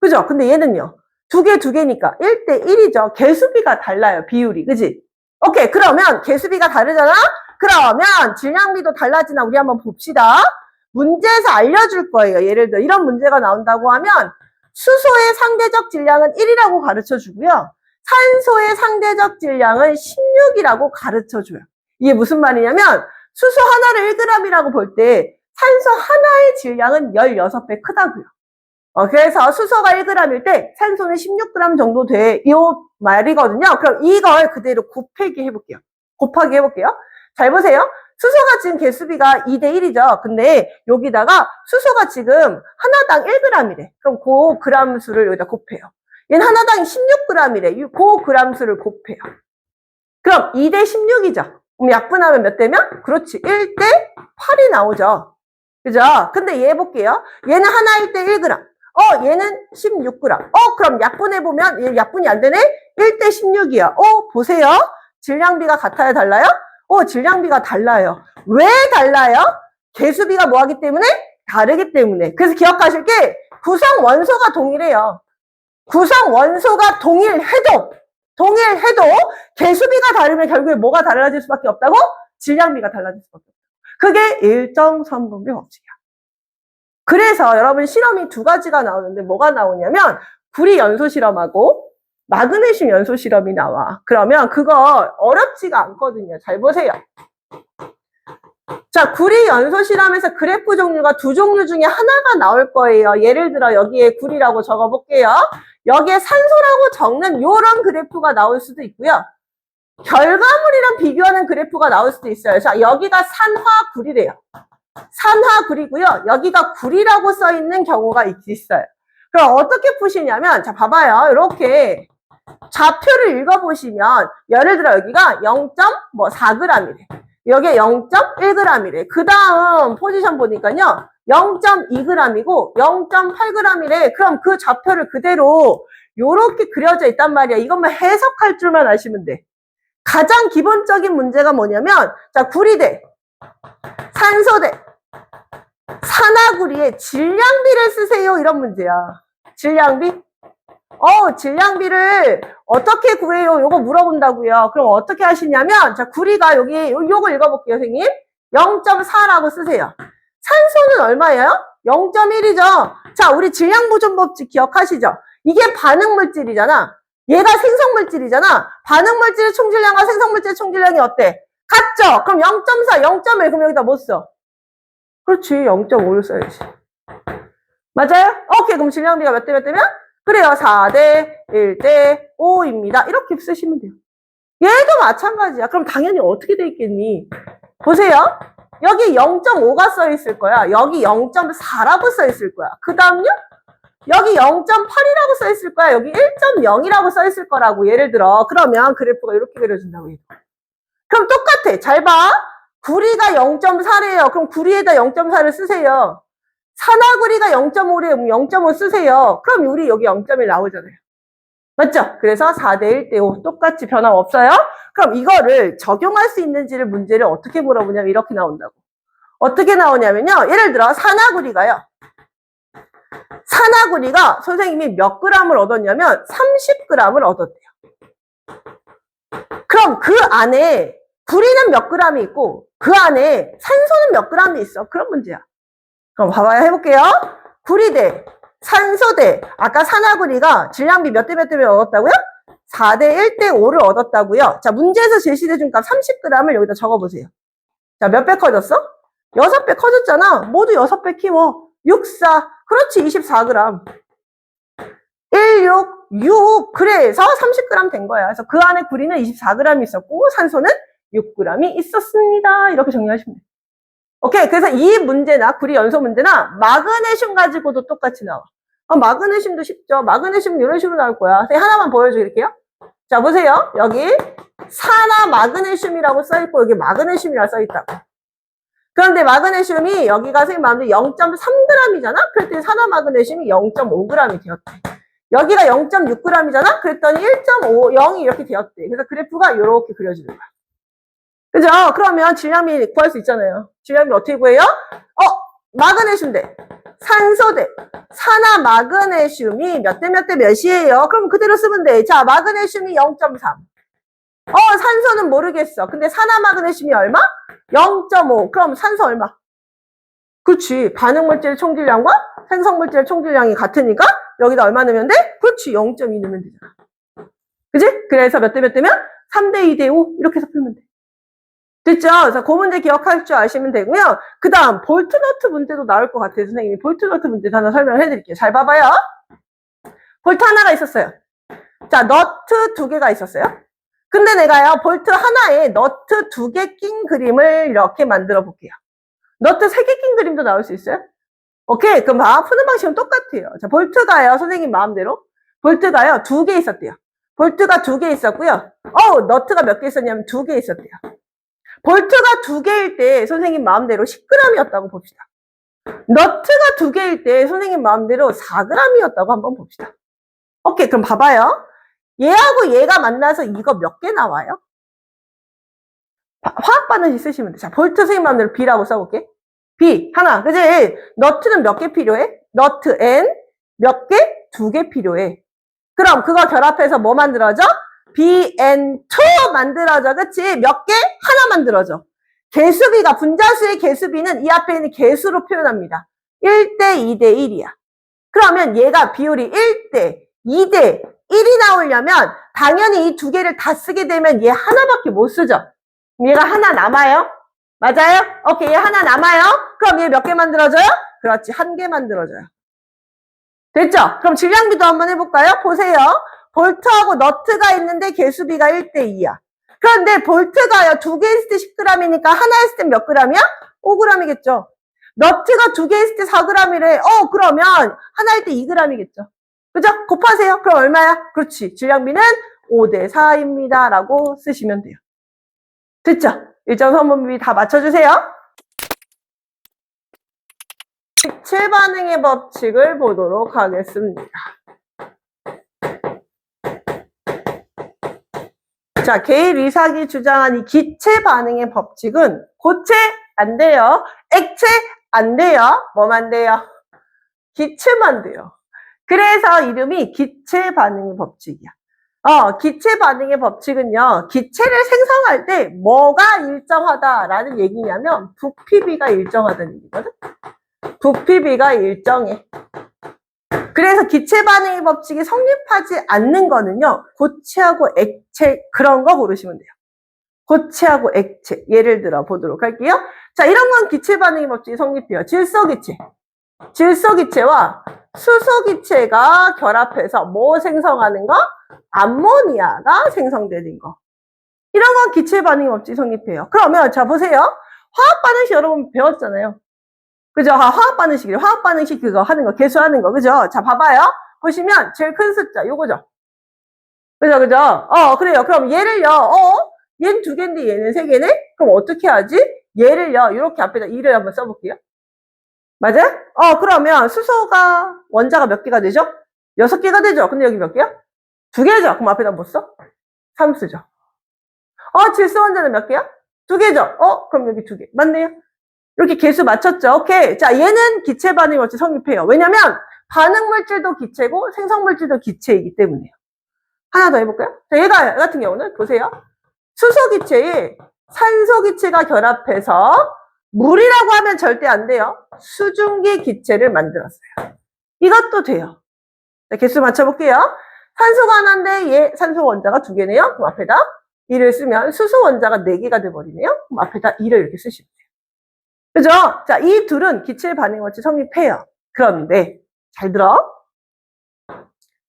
그죠? 근데 얘는요, 두 개니까 1대 1이죠. 개수비가 달라요, 비율이. 그지? 오케이. 그러면 개수비가 다르잖아? 그러면 질량비도 달라지나 우리 한번 봅시다. 문제에서 알려줄 거예요. 예를 들어 이런 문제가 나온다고 하면 수소의 상대적 질량은 1이라고 가르쳐 주고요. 산소의 상대적 질량은 16이라고 가르쳐 줘요. 이게 무슨 말이냐면 수소 하나를 1g이라고 볼 때 산소 하나의 질량은 16배 크다고요. 그래서 수소가 1g일 때 산소는 16g 정도 돼. 이 말이거든요. 그럼 이걸 그대로 곱하기 해볼게요. 잘 보세요. 수소가 지금 개수비가 2대 1이죠. 근데 여기다가 수소가 지금 하나당 1g이래. 그럼 그 그람 수를 여기다 곱해요. 얘는 하나당 16g이래. 그 그람 수를 곱해요. 그럼 2대 16이죠. 그럼 약분하면 몇 대면? 그렇지. 1대 8이 나오죠. 그죠? 근데 얘 볼게요. 얘는 하나일 때 1g. 얘는 16g. 그럼 약분해보면, 얘 약분이 안 되네? 1대 16이야. 보세요. 질량비가 같아요? 달라요? 질량비가 달라요. 왜 달라요? 개수비가 뭐 하기 때문에? 다르기 때문에. 그래서 기억하실 게, 구성 원소가 동일해요. 구성 원소가 동일해도, 개수비가 다르면 결국에 뭐가 달라질 수밖에 없다고? 질량비가 달라질 수밖에 없다고. 그게 일정성분비 법칙이야. 그래서 여러분 실험이 두 가지가 나오는데 뭐가 나오냐면 구리 연소 실험하고 마그네슘 연소 실험이 나와. 그러면 그거 어렵지가 않거든요. 잘 보세요. 자, 구리 연소 실험에서 그래프 종류가 두 종류 중에 하나가 나올 거예요. 예를 들어 여기에 구리라고 적어볼게요. 여기에 산소라고 적는 요런 그래프가 나올 수도 있고요. 결과물이랑 비교하는 그래프가 나올 수도 있어요. 자, 여기가 산화구리래요. 산화구리고요. 여기가 구리라고 써 있는 경우가 있어요. 그럼 어떻게 푸시냐면, 자, 봐봐요. 이렇게 좌표를 읽어보시면, 예를 들어 여기가 0.4g이래. 여기에 0.1g이래. 그 다음 포지션 보니까요, 0.2g이고 0.8g이래. 그럼 그 좌표를 그대로 요렇게 그려져 있단 말이야. 이것만 해석할 줄만 아시면 돼. 가장 기본적인 문제가 뭐냐면, 자, 구리대, 산소대, 산화구리의 질량비를 쓰세요. 이런 문제야. 질량비? 질량비를 어떻게 구해요? 요거 물어본다고요. 그럼 어떻게 하시냐면, 자, 구리가 여기, 요거 읽어볼게요, 선생님. 0.4라고 쓰세요. 산소는 얼마예요? 0.1이죠. 자, 우리 질량보존법칙 기억하시죠? 이게 반응물질이잖아. 얘가 생성물질이잖아. 반응물질의 총질량과 생성물질의 총질량이 어때? 같죠? 그럼 0.4, 0.1, 그럼 여기다 뭐 써? 그렇지, 0.5를 써야지. 맞아요? 오케이, 그럼 질량비가 몇 대면? 그래요, 4대 1대 5입니다. 이렇게 쓰시면 돼요. 얘도 마찬가지야. 그럼 당연히 어떻게 돼 있겠니? 보세요. 여기 0.5가 써 있을 거야. 여기 0.4라고 써 있을 거야. 그 다음요? 여기 0.8이라고 써 있을 거야. 여기 1.0이라고 써 있을 거라고. 예를 들어. 그러면 그래프가 이렇게 그려진다고. 그럼 똑같아. 잘 봐. 구리가 0.4래요. 그럼 구리에다 0.4를 쓰세요. 산화구리가 0.5래요. 0.5 쓰세요. 그럼 우리 여기 0.1 나오잖아요. 맞죠? 그래서 4대 1대5 똑같이 변함없어요. 그럼 이거를 적용할 수 있는지를 문제를 어떻게 물어보냐면 이렇게 나온다고. 어떻게 나오냐면요. 예를 들어 산화구리가요. 산화구리가 선생님이 몇 g을 얻었냐면 30g을 얻었대요. 그럼 그 안에 구리는 몇 g이 있고 그 안에 산소는 몇 g이 있어. 그런 문제야. 그럼 봐봐요. 해볼게요. 구리 대 산소 대 아까 산화구리가 질량비 몇 대 몇 대 몇 얻었다고요? 4대 1대 5를 얻었다고요. 자, 문제에서 제시해준 값 30g을 여기다 적어보세요. 자, 몇 배 커졌어? 6배 커졌잖아. 모두 6배 키워. 6, 4. 그렇지, 24g. 1, 6, 6. 그래서 30g 된 거야. 그래서 그 안에 구리는 24g 있었고, 산소는 6g이 있었습니다. 이렇게 정리하시면 돼요. 오케이. 그래서 이 문제나, 구리 연소 문제나, 마그네슘 가지고도 똑같이 나와. 마그네슘도 쉽죠. 마그네슘은 이런 식으로 나올 거야. 하나만 보여드릴게요. 자, 보세요. 여기 산화 마그네슘이라고 써있고, 여기 마그네슘이라고 써있다고. 그런데 마그네슘이 여기가 선생님 마음대로 0.3g이잖아? 그랬더니 산화 마그네슘이 0.5g이 되었대. 여기가 0.6g이잖아? 그랬더니 1.5, 0이 이렇게 되었대. 그래서 그래프가 이렇게 그려지는 거야. 그죠? 그러면 질량비 구할 수 있잖아요. 질량비 어떻게 구해요? 마그네슘 대 산소 대 산화 마그네슘이 몇 대 몇 대 몇이에요? 그럼 그대로 쓰면 돼. 자, 마그네슘이 0.3. 산소는 모르겠어. 근데 산화 마그네슘이 얼마? 0.5. 그럼 산소 얼마? 그렇지. 반응물질 총질량과 생성물질 총질량이 같으니까 여기다 얼마 넣으면 돼? 그렇지. 0.2 넣으면 되잖아. 그지? 그래서 몇 대 몇 대면? 3대 2대 5. 이렇게 해서 풀면 돼. 됐죠? 그래서 그 문제 기억할 줄 아시면 되고요. 그 다음 볼트너트 문제도 나올 것 같아요. 선생님이 볼트너트 문제도 하나 설명을 해드릴게요. 잘 봐봐요. 볼트 하나가 있었어요. 자, 너트 2개가 있었어요. 근데 내가요, 볼트 하나에 너트 2개 낀 그림을 이렇게 만들어 볼게요. 너트 3개 낀 그림도 나올 수 있어요? 오케이. 그럼 푸는 방식은 똑같아요. 자, 볼트가요, 선생님 마음대로. 볼트가요, 2개 있었대요. 볼트가 2개 있었고요. 너트가 몇 개 있었냐면 2개 있었대요. 볼트가 2개일 때 선생님 마음대로 10g이었다고 봅시다. 너트가 2개일 때 선생님 마음대로 4g이었다고 한번 봅시다. 오케이. 그럼 봐봐요. 얘하고 얘가 만나서 이거 몇 개 나와요? 화학 반응식 쓰시면 돼. 자, 볼트 선생님 마음대로 B라고 써볼게. B 하나. 그지? 너트는 몇 개 필요해? 너트 N 몇 개? 2개 필요해. 그럼 그거 결합해서 뭐 만들어져? BN2 만들어져. 그치? 몇 개? 하나 만들어져. 개수비가 분자수의 개수비는 이 앞에 있는 개수로 표현합니다. 1대 2대 1이야. 그러면 얘가 비율이 1대 2대 1이 나오려면 당연히 이 2개를 다 쓰게 되면 얘 하나밖에 못 쓰죠. 얘가 하나 남아요? 맞아요? 오케이. 얘 하나 남아요? 그럼 얘 몇 개 만들어져요? 그렇지. 1개 만들어져요. 됐죠? 그럼 질량비도 한번 해볼까요? 보세요. 볼트하고 너트가 있는데 개수비가 1대 2야. 그런데 볼트가요, 2개 있을 때 10g이니까 하나 있을 때 몇 g이야? 5g이겠죠. 너트가 2개 있을 때 4g이래. 그러면 하나일 때 2g이겠죠. 그죠? 곱하세요. 그럼 얼마야? 그렇지. 질량비는 5대 4입니다. 라고 쓰시면 돼요. 됐죠? 일정 성분비 다 맞춰주세요. 기체 반응의 법칙을 보도록 하겠습니다. 자, 게일 이삭이 주장한 이 기체 반응의 법칙은 고체 안 돼요. 액체 안 돼요. 뭐만 돼요? 기체만 돼요. 그래서 이름이 기체 반응의 법칙이야. 기체 반응의 법칙은요, 기체를 생성할 때 뭐가 일정하다라는 얘기냐면 부피비가 일정하다는 얘기거든. 부피비가 일정해. 그래서 기체 반응의 법칙이 성립하지 않는 거는요, 고체하고 액체 그런 거 고르시면 돼요. 고체하고 액체. 예를 들어 보도록 할게요. 자, 이런 건 기체 반응의 법칙이 성립돼요. 질소기체. 질소기체와 수소기체가 결합해서 뭐 생성하는 거? 암모니아가 생성되는 거. 이런 건 기체 반응의 법칙이 성립해요. 그러면 자 보세요. 화학 반응식 여러분 배웠잖아요. 그죠? 화학 반응식이래. 화학 반응식 그거 하는 거, 계수하는 거. 그죠? 자, 봐봐요. 보시면 제일 큰 숫자, 요거죠. 그죠? 그래요. 그럼 얘를요, 얘는 2개인데 얘는 3개네? 그럼 어떻게 하지? 얘를요, 이렇게 앞에다 2를 한번 써볼게요. 맞아요? 그러면 수소가, 원자가 몇 개가 되죠? 6개가 되죠? 근데 여기 몇 개야? 2개죠? 그럼 앞에다 뭐 써? 3쓰죠. 질소 원자는 몇 개야? 2개죠? 그럼 여기 2개. 맞네요? 이렇게 개수 맞췄죠? 오케이. 자, 얘는 기체 반응이 어찌 성립해요. 왜냐면, 반응물질도 기체고, 생성물질도 기체이기 때문에요. 하나 더 해볼까요? 자, 얘 같은 경우는, 보세요. 수소 기체에 산소 기체가 결합해서, 물이라고 하면 절대 안 돼요. 수증기 기체를 만들었어요. 이것도 돼요. 자, 개수 맞춰볼게요. 산소가 하나인데, 얘 산소 원자가 2개네요. 그럼 앞에다 2를 쓰면, 수소 원자가 4개가 돼버리네요. 그럼 앞에다 2를 이렇게 쓰시면 돼요. 그죠? 자, 이 둘은 기체 반응 어찌 성립해요. 그런데, 잘 들어.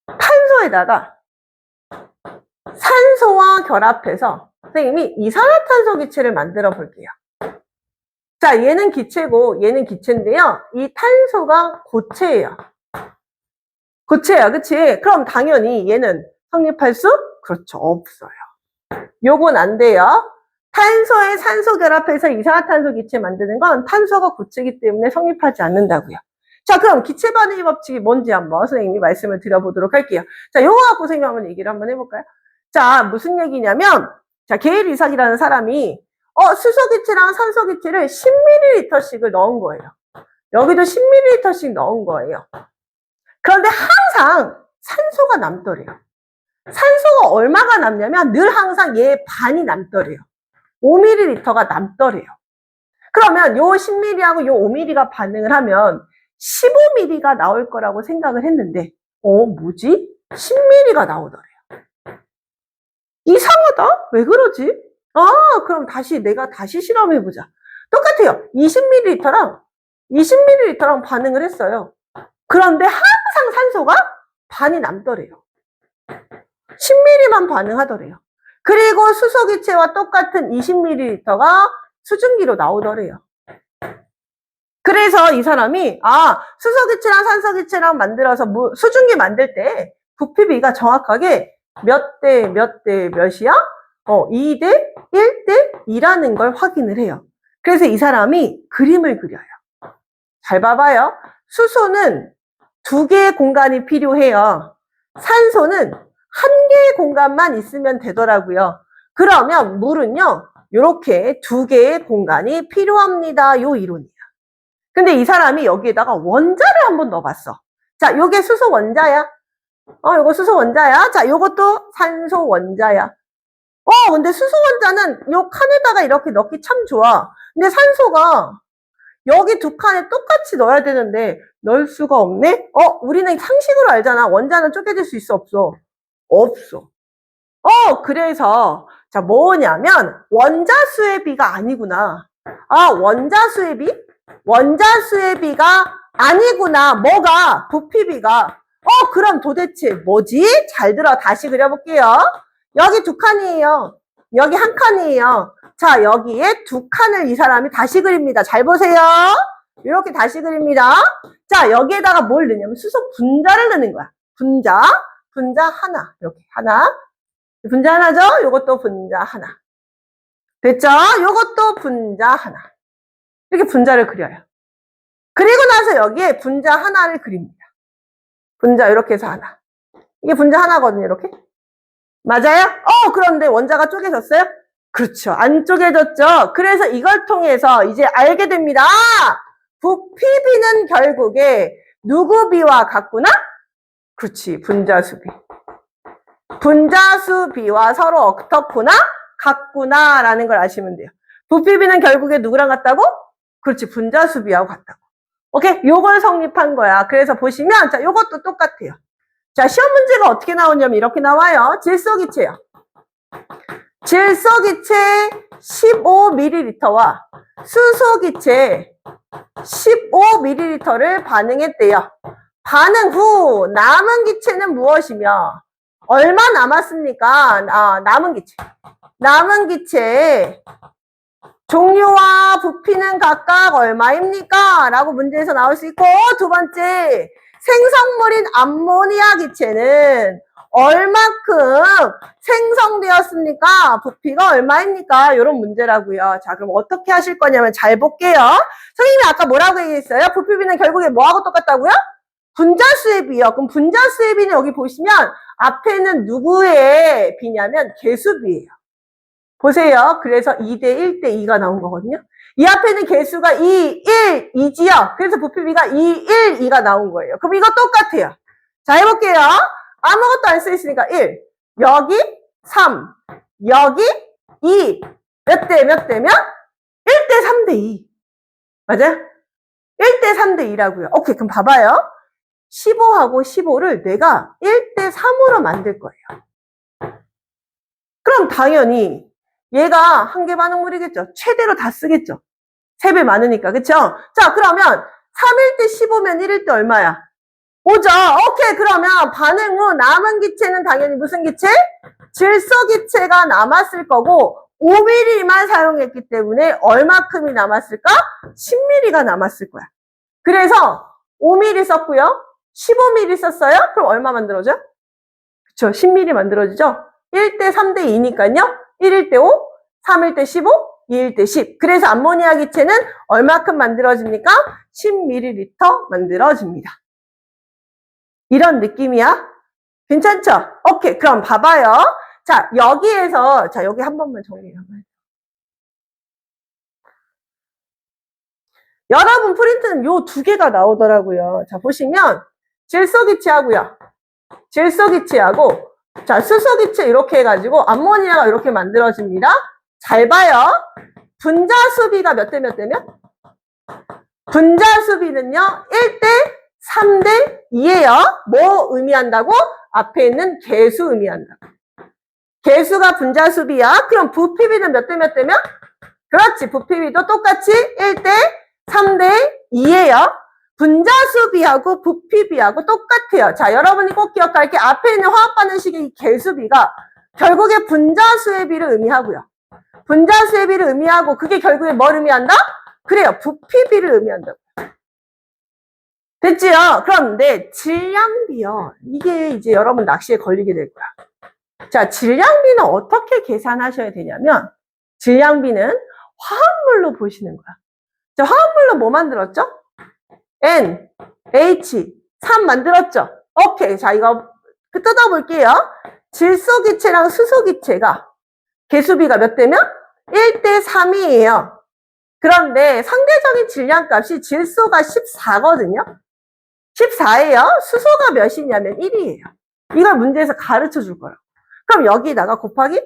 탄소에다가 산소와 결합해서 선생님이 이산화탄소 기체를 만들어 볼게요. 자, 얘는 기체고 얘는 기체인데요. 이 탄소가 고체예요. 고체야, 그치? 그럼 당연히 얘는 성립할 수? 그렇죠, 없어요. 요건 안 돼요. 탄소에 산소 결합해서 이산화탄소 기체 만드는 건 탄소가 고체이기 때문에 성립하지 않는다고요. 자, 그럼 기체 반응의 법칙이 뭔지 한번 선생님이 말씀을 드려보도록 할게요. 자, 요거 갖고 선생님 한번 얘기를 한번 해볼까요? 자, 무슨 얘기냐면, 자, 게일 이삭이라는 사람이, 수소 기체랑 산소 기체를 10ml씩을 넣은 거예요. 여기도 10ml씩 넣은 거예요. 그런데 항상 산소가 남더래요. 산소가 얼마가 남냐면 늘 항상 얘 반이 남더래요. 5ml가 남더래요. 그러면 요 10ml하고 요 5ml가 반응을 하면 15ml가 나올 거라고 생각을 했는데, 뭐지? 10ml가 나오더래요. 이상하다? 왜 그러지? 그럼 내가 다시 실험해보자. 똑같아요. 20ml랑 반응을 했어요. 그런데 항상 산소가 반이 남더래요. 10ml만 반응하더래요. 그리고 수소기체와 똑같은 20ml가 수증기로 나오더래요. 그래서 이 사람이 수소기체랑 산소기체랑 만들어서 수증기 만들 때 부피비가 정확하게 몇 대 몇이야? 2대 1대 2라는 걸 확인을 해요. 그래서 이 사람이 그림을 그려요. 잘 봐봐요. 수소는 2개의 공간이 필요해요. 산소는 1개의 공간만 있으면 되더라고요. 그러면 물은요, 이렇게 2개의 공간이 필요합니다. 요 이론이에요. 근데 이 사람이 여기에다가 원자를 한번 넣어봤어. 자, 요게 수소 원자야. 요거 수소 원자야. 자, 요것도 산소 원자야. 근데 수소 원자는 요 칸에다가 이렇게 넣기 참 좋아. 근데 산소가 여기 2칸에 똑같이 넣어야 되는데 넣을 수가 없네? 우리는 상식으로 알잖아. 원자는 쪼개질 수 있어, 없어? 없어. 그래서 자, 뭐냐면 원자수의 비가 아니구나. 원자수의 비? 원자수의 비가 아니구나. 뭐가? 부피비가. 그럼 도대체 뭐지? 잘 들어. 다시 그려볼게요. 여기 2칸이에요. 여기 1칸이에요. 자, 여기에 2칸을 이 사람이 다시 그립니다. 잘 보세요. 이렇게 다시 그립니다. 자, 여기에다가 뭘 넣냐면 수소 분자를 넣는 거야. 분자 하나. 이렇게 하나. 분자 하나죠? 요것도 분자 하나. 됐죠? 요것도 분자 하나. 이렇게 분자를 그려요. 그리고 나서 여기에 분자 하나를 그립니다. 분자 이렇게 해서 하나. 이게 분자 하나거든요. 이렇게. 맞아요? 그런데 원자가 쪼개졌어요? 그렇죠. 안 쪼개졌죠? 그래서 이걸 통해서 이제 알게 됩니다. 부피비는 결국에 누구 비와 같구나? 그렇지. 분자수비. 분자수비와 서로 어떻구나? 같구나라는 걸 아시면 돼요. 부피비는 결국에 누구랑 같다고? 그렇지. 분자수비하고 같다고. 오케이? 요걸 성립한 거야. 그래서 보시면, 자, 요것도 똑같아요. 자, 시험 문제가 어떻게 나오냐면 이렇게 나와요. 질소기체요. 질소기체 15ml와 수소기체 15ml를 반응했대요. 반응 후 남은 기체는 무엇이며 얼마 남았습니까? 남은 기체. 남은 기체 종류와 부피는 각각 얼마입니까? 라고 문제에서 나올 수 있고, 두 번째, 생성물인 암모니아 기체는 얼마큼 생성되었습니까? 부피가 얼마입니까? 이런 문제라고요. 자, 그럼 어떻게 하실 거냐면 잘 볼게요. 선생님이 아까 뭐라고 얘기했어요? 부피비는 결국에 뭐하고 똑같다고요? 분자수의 비요. 그럼 분자수의 비는 여기 보시면 앞에는 누구의 비냐면 개수비예요. 보세요. 그래서 2대 1대 2가 나온 거거든요. 이 앞에는 개수가 2, 1, 2지요. 그래서 부피비가 2, 1, 2가 나온 거예요. 그럼 이거 똑같아요. 자, 해볼게요. 아무것도 안 쓰있으니까 1. 여기 3. 여기 2. 몇 대 몇 대면? 1대 3대 2. 맞아요? 1대 3대 2라고요. 오케이, 그럼 봐봐요. 15하고 15를 내가 1대 3으로 만들 거예요. 그럼 당연히 얘가 한 개 반응물이겠죠. 최대로 다 쓰겠죠. 3배 많으니까. 그쵸? 자, 그러면 3일 때 15면 1일 때 얼마야? 5죠. 오케이. 그러면 반응 후 남은 기체는 당연히 무슨 기체? 질소 기체가 남았을 거고 5mm만 사용했기 때문에 얼마큼이 남았을까? 10mm가 남았을 거야. 그래서 5mm 썼고요. 15mm 썼어요? 그럼 얼마 만들어져? 그쵸. 10mm 만들어지죠? 1대 3대 2니까요. 1일 때 5, 3일 때 15, 2일 때 10. 그래서 암모니아 기체는 얼마큼 만들어집니까? 10ml 만들어집니다. 이런 느낌이야? 괜찮죠? 오케이. 그럼 봐봐요. 자, 여기에서, 자, 여기 한 번만 정리해봐요. 여러분 프린트는 요 두 개가 나오더라고요. 자, 보시면, 질소기체하고요. 질소기체하고, 자, 수소기체 이렇게 해가지고, 암모니아가 이렇게 만들어집니다. 잘 봐요. 분자수비가 몇 대 몇 대면? 분자수비는요, 1대 3대 2예요. 뭐 의미한다고? 앞에 있는 개수 의미한다고. 개수가 분자수비야. 그럼 부피비는 몇 대 몇 대면? 그렇지. 부피비도 똑같이 1대 3대 2예요. 분자수비하고 부피비하고 똑같아요. 자, 여러분이 꼭 기억할 게 앞에 있는 화학 반응식의 이 개수비가 결국에 분자수의 비를 의미하고요. 분자수의 비를 의미하고 그게 결국에 뭘 의미한다? 그래요. 부피비를 의미한다고. 됐지요? 그런데 질량비요. 이게 이제 여러분 낚시에 걸리게 될 거야. 자, 질량비는 어떻게 계산하셔야 되냐면 질량비는 화합물로 보시는 거야. 자, 화합물로 뭐 만들었죠? N, H, 3 만들었죠? 오케이. 자, 이거 뜯어볼게요. 질소기체랑 수소기체가 개수비가 몇 대면? 1대 3이에요. 그런데 상대적인 질량값이 질소가 14거든요. 14예요. 수소가 몇이냐면 1이에요. 이걸 문제에서 가르쳐 줄 거예요. 그럼 여기다가 곱하기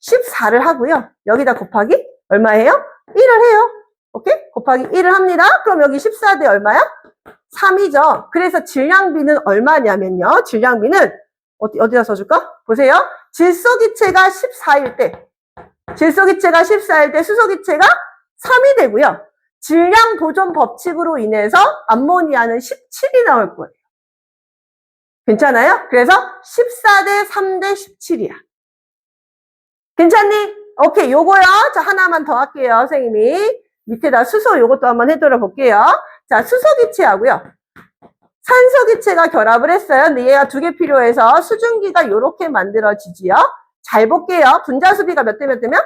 14를 하고요. 여기다 곱하기 얼마예요? 1을 해요. 오케이? 곱하기 1을 합니다. 그럼 여기 14대 얼마야? 3이죠. 그래서 질량비는 얼마냐면요. 질량비는 어디다 써줄까? 보세요. 질소기체가 14일 때, 질소기체가 14일 때 수소기체가 3이 되고요. 질량 보존 법칙으로 인해서 암모니아는 17이 나올 거예요. 괜찮아요? 그래서 14대 3대 17이야. 괜찮니? 오케이, 요거요. 자, 하나만 더 할게요, 선생님이. 밑에다 수소 요것도 한번 해드려 볼게요. 자, 수소기체하고요. 산소기체가 결합을 했어요. 근데 얘가 두 개 필요해서 수증기가 요렇게 만들어지지요. 잘 볼게요. 분자수비가 몇 대 몇 대면?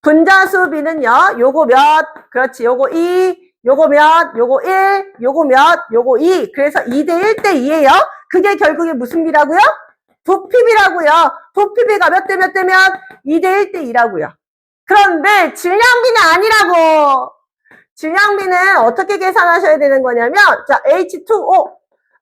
분자수비는요, 요거 몇, 그렇지, 요거 2, 요거 몇, 요거 1, 요거 몇, 요거 2. 그래서 2대 1대 2예요. 그게 결국에 무슨 비라고요? 부피비라고요. 부피비가 몇 대 몇 대면? 2대 1대 2라고요. 그런데 질량비는 아니라고. 질량비는 어떻게 계산하셔야 되는 거냐면, 자, H2O.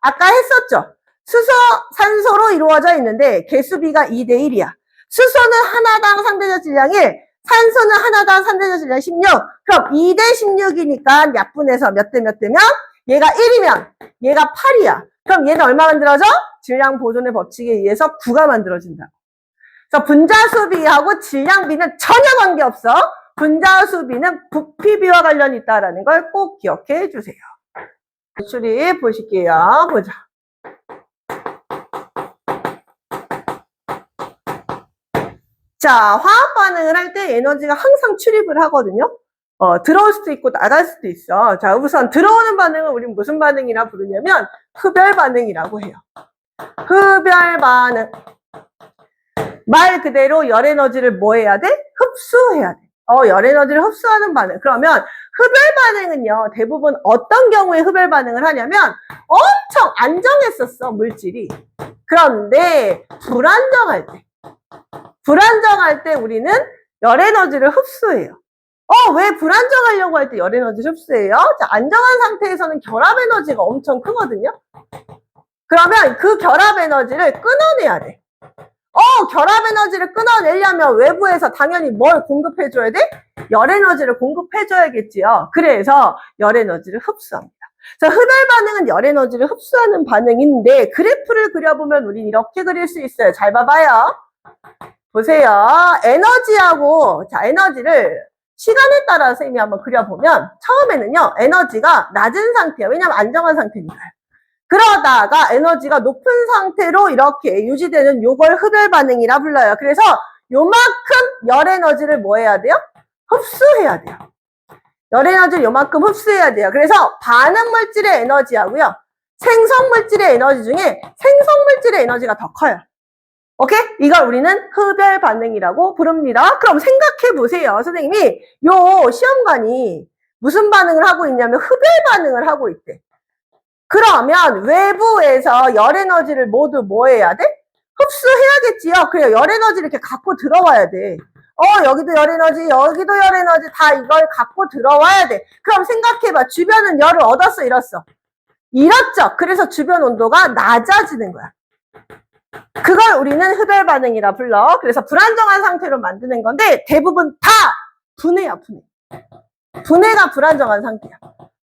아까 했었죠? 수소, 산소로 이루어져 있는데, 개수비가 2대 1이야. 수소는 하나당 상대적 질량이 산소는 하나당 상대적 질량 16. 그럼 2대 16이니까 약분해서 몇 대 몇 대면? 얘가 1이면 얘가 8이야. 그럼 얘는 얼마 만들어져? 질량 보존의 법칙에 의해서 9가 만들어진다. 그래서 분자수비하고 질량비는 전혀 관계없어. 분자수비는 부피비와 관련이 있다는 걸 꼭 기억해 주세요. 추리 보실게요. 보자. 자, 화학 반응을 할 때 에너지가 항상 출입을 하거든요. 들어올 수도 있고 나갈 수도 있어. 자, 우선 들어오는 반응은 우리는 무슨 반응이라 부르냐면 흡열 반응이라고 해요. 흡열 반응. 말 그대로 열 에너지를 뭐 해야 돼? 흡수해야 돼. 열 에너지를 흡수하는 반응. 그러면 흡열 반응은요, 대부분 어떤 경우에 흡열 반응을 하냐면 엄청 안정했었어, 물질이. 그런데 불안정할 때 우리는 열 에너지를 흡수해요. 왜 불안정하려고 할 때 열 에너지를 흡수해요? 자, 안정한 상태에서는 결합 에너지가 엄청 크거든요. 그러면 그 결합 에너지를 끊어내야 돼. 결합 에너지를 끊어내려면 외부에서 당연히 뭘 공급해줘야 돼? 열 에너지를 공급해줘야겠지요. 그래서 열 에너지를 흡수합니다. 자, 흡열 반응은 열 에너지를 흡수하는 반응인데 그래프를 그려보면 우린 이렇게 그릴 수 있어요. 잘 봐봐요. 보세요. 에너지하고, 자, 에너지를 시간에 따라 선생님이 한번 그려보면 처음에는요, 에너지가 낮은 상태예요. 왜냐면 안정한 상태니까요. 그러다가 에너지가 높은 상태로 이렇게 유지되는 요걸 흡열 반응이라 불러요. 그래서 요만큼 열 에너지를 뭐 해야 돼요? 흡수해야 돼요. 열 에너지를 요만큼 흡수해야 돼요. 그래서 반응 물질의 에너지하고요, 생성 물질의 에너지 중에 생성 물질의 에너지가 더 커요. 오케이? 이걸 우리는 흡열 반응이라고 부릅니다. 그럼 생각해 보세요. 선생님이 요 시험관이 무슨 반응을 하고 있냐면 흡열 반응을 하고 있대. 그러면 외부에서 열 에너지를 모두 뭐 해야 돼? 흡수해야겠지요. 그래요. 열 에너지를 이렇게 갖고 들어와야 돼. 여기도 열 에너지, 여기도 열 에너지 다 이걸 갖고 들어와야 돼. 그럼 생각해봐. 주변은 열을 얻었어, 잃었어? 잃었죠. 그래서 주변 온도가 낮아지는 거야. 그걸 우리는 흡열 반응이라 불러. 그래서 불안정한 상태로 만드는 건데 대부분 다 분해야, 분해. 분해가 불안정한 상태야.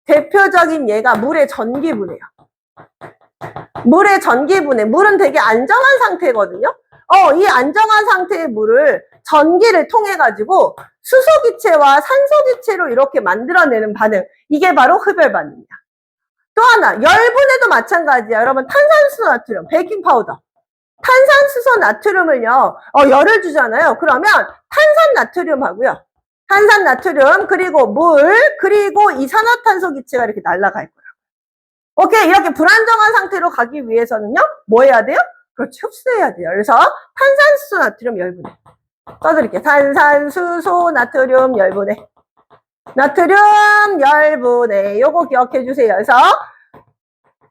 대표적인 예가 물의 전기분해야. 물의 전기분해. 물은 되게 안정한 상태거든요. 이 안정한 상태의 물을 전기를 통해 가지고 수소기체와 산소기체로 이렇게 만들어내는 반응. 이게 바로 흡열 반응이야. 또 하나, 열분해도 마찬가지야. 여러분, 탄산수소 나트륨, 베이킹파우더. 탄산수소 나트륨을요, 열을 주잖아요. 그러면 탄산 나트륨하고요, 탄산 나트륨, 그리고 물, 그리고 이산화탄소 기체가 이렇게 날아갈 거예요. 오케이. 이렇게 불안정한 상태로 가기 위해서는요, 뭐 해야 돼요? 그렇지, 흡수해야 돼요. 그래서 탄산수소 나트륨 열분해. 써드릴게요. 탄산수소 나트륨 열분해. 나트륨 열분해. 요거 기억해 주세요. 그래서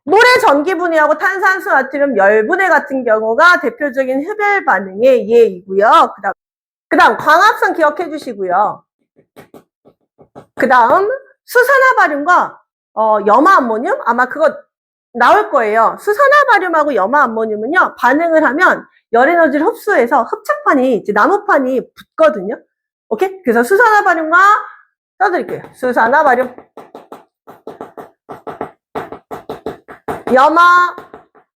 물의 전기분해하고 탄산수 나트륨 열분해 같은 경우가 대표적인 흡열 반응의 예이고요. 그 다음 광합성 기억해 주시고요. 그 다음 수산화바륨과 염화암모늄, 아마 그거 나올 거예요. 수산화바륨하고 염화암모늄은요, 반응을 하면 열 에너지를 흡수해서 흡착판이, 이제 나무판이 붙거든요. 오케이? 그래서 수산화바륨과 써드릴게요. 수산화바륨, 염화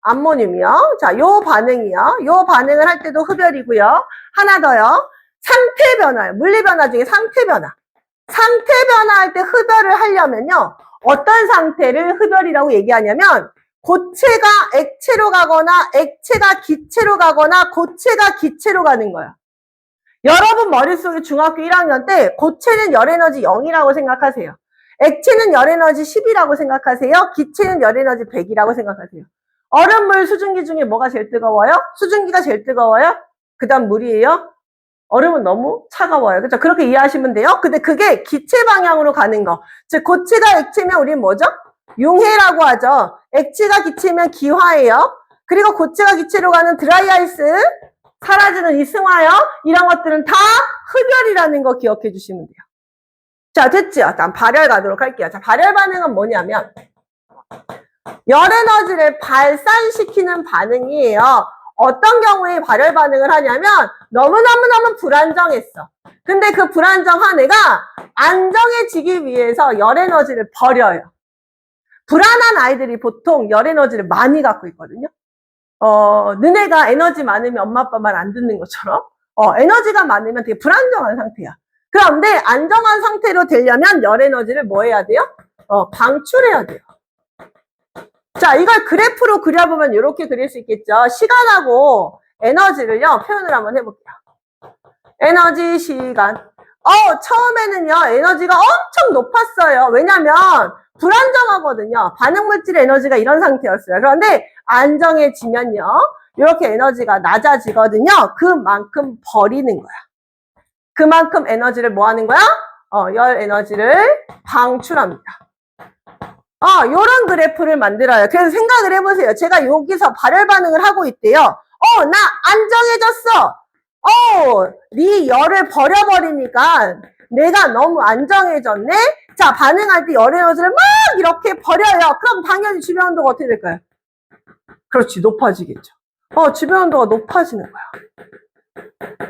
암모늄이요. 자, 요 반응이요. 요 반응을 할 때도 흡열이고요. 하나 더요. 상태 변화요. 물리 변화 중에 상태 변화. 상태 변화할 때 흡열을 하려면요, 어떤 상태를 흡열이라고 얘기하냐면 고체가 액체로 가거나 액체가 기체로 가거나 고체가 기체로 가는 거야. 여러분 머릿속에 중학교 1학년 때 고체는 열에너지 0이라고 생각하세요. 액체는 열에너지 10이라고 생각하세요. 기체는 열에너지 100이라고 생각하세요. 얼음물, 수증기 중에 뭐가 제일 뜨거워요? 수증기가 제일 뜨거워요? 그 다음 물이에요? 얼음은 너무 차가워요. 그렇죠? 그렇게 이해하시면 돼요. 근데 그게 기체 방향으로 가는 거. 즉 고체가 액체면 우리는 뭐죠? 융해라고 하죠. 액체가 기체면 기화예요. 그리고 고체가 기체로 가는 드라이아이스, 사라지는 이승화요. 이런 것들은 다 흡열이라는 거 기억해 주시면 돼요. 자, 됐죠? 다음 발열 가도록 할게요. 자, 발열 반응은 뭐냐면 열 에너지를 발산시키는 반응이에요. 어떤 경우에 발열 반응을 하냐면 너무너무 불안정했어. 근데 그 불안정한 애가 안정해지기 위해서 열 에너지를 버려요. 불안한 아이들이 보통 열 에너지를 많이 갖고 있거든요. 너네가 에너지 많으면 엄마 아빠 말 안 듣는 것처럼 에너지가 많으면 되게 불안정한 상태야. 그런데 안정한 상태로 되려면 열 에너지를 뭐 해야 돼요? 방출해야 돼요. 자, 이걸 그래프로 그려보면 이렇게 그릴 수 있겠죠. 시간하고 에너지를요, 표현을 한번 해볼게요. 에너지, 시간. 처음에는요, 에너지가 엄청 높았어요. 왜냐면, 불안정하거든요. 반응물질 에너지가 이런 상태였어요. 그런데, 안정해지면요, 이렇게 에너지가 낮아지거든요. 그만큼 버리는 거야. 그만큼 에너지를 뭐 하는 거야? 열 에너지를 방출합니다. 요런 그래프를 만들어요. 그래서 생각을 해보세요. 제가 여기서 발열 반응을 하고 있대요. 나 안정해졌어. 네 열을 버려버리니까 내가 너무 안정해졌네? 자, 반응할 때 열 에너지를 막 이렇게 버려요. 그럼 당연히 주변 온도가 어떻게 될까요? 그렇지, 높아지겠죠. 주변 온도가 높아지는 거야.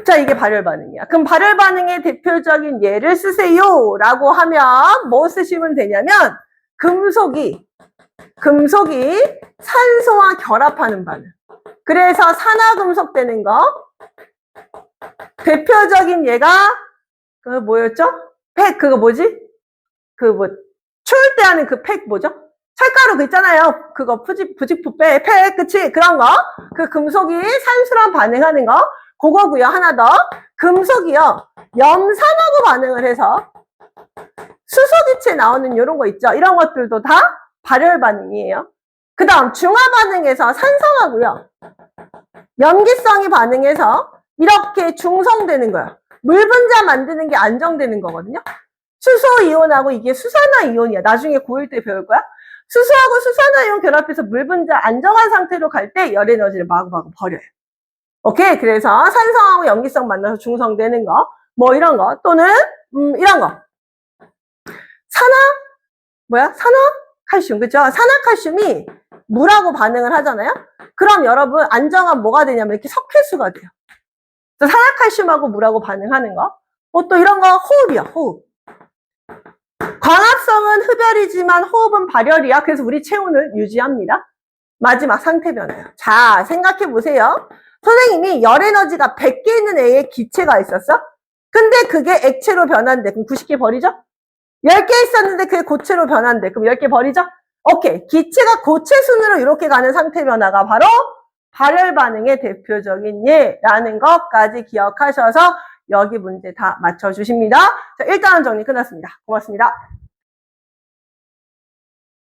자, 이게 발열 반응이야. 그럼 발열 반응의 대표적인 예를 쓰세요. 라고 하면 뭐 쓰시면 되냐면 금속이 산소와 결합하는 반응. 그래서 산화금속 되는 거. 대표적인 예가 그 뭐였죠? 팩 그거 뭐지? 추울 때 하는 그 팩 뭐죠? 철가루 그 있잖아요. 그거 부직포 팩 그치? 그런 거. 그 금속이 산소랑 반응하는 거. 그거고요. 하나 더. 금속이요. 염산하고 반응을 해서 수소기체 나오는 이런 거 있죠. 이런 것들도 다 발열 반응이에요. 그 다음 중화 반응에서 산성하고요. 염기성이 반응해서 이렇게 중성되는 거야. 물 분자 만드는 게 안정되는 거거든요. 수소 이온하고 이게 수산화 이온이야. 나중에 고1 때 배울 거야. 수소하고 수산화 이온 결합해서 물 분자 안정한 상태로 갈 때 열 에너지를 마구마구 버려요. 오케이. 그래서 산성하고 염기성 만나서 중성되는 거, 뭐 이런 거, 또는 이런 거. 산화칼슘, 그죠? 산화칼슘이 물하고 반응을 하잖아요? 그럼 여러분, 안정한 뭐가 되냐면 이렇게 석회수가 돼요. 산화칼슘하고 물하고 반응하는 거. 또 이런 거 호흡이야, 호흡. 광합성은 흡열이지만 호흡은 발열이야. 그래서 우리 체온을 유지합니다. 마지막 상태 변화요. 자, 생각해 보세요. 선생님이 열 에너지가 100개 있는 애에 기체가 있었어? 근데 그게 액체로 변한대. 그럼 90개 버리죠? 10개 있었는데 그게 고체로 변한대. 그럼 10개 버리죠? 오케이. 기체가 고체 순으로 이렇게 가는 상태 변화가 바로 발열 반응의 대표적인 예라는 것까지 기억하셔서 여기 문제 다 맞춰주십니다. 자, 일단 정리 끝났습니다. 고맙습니다.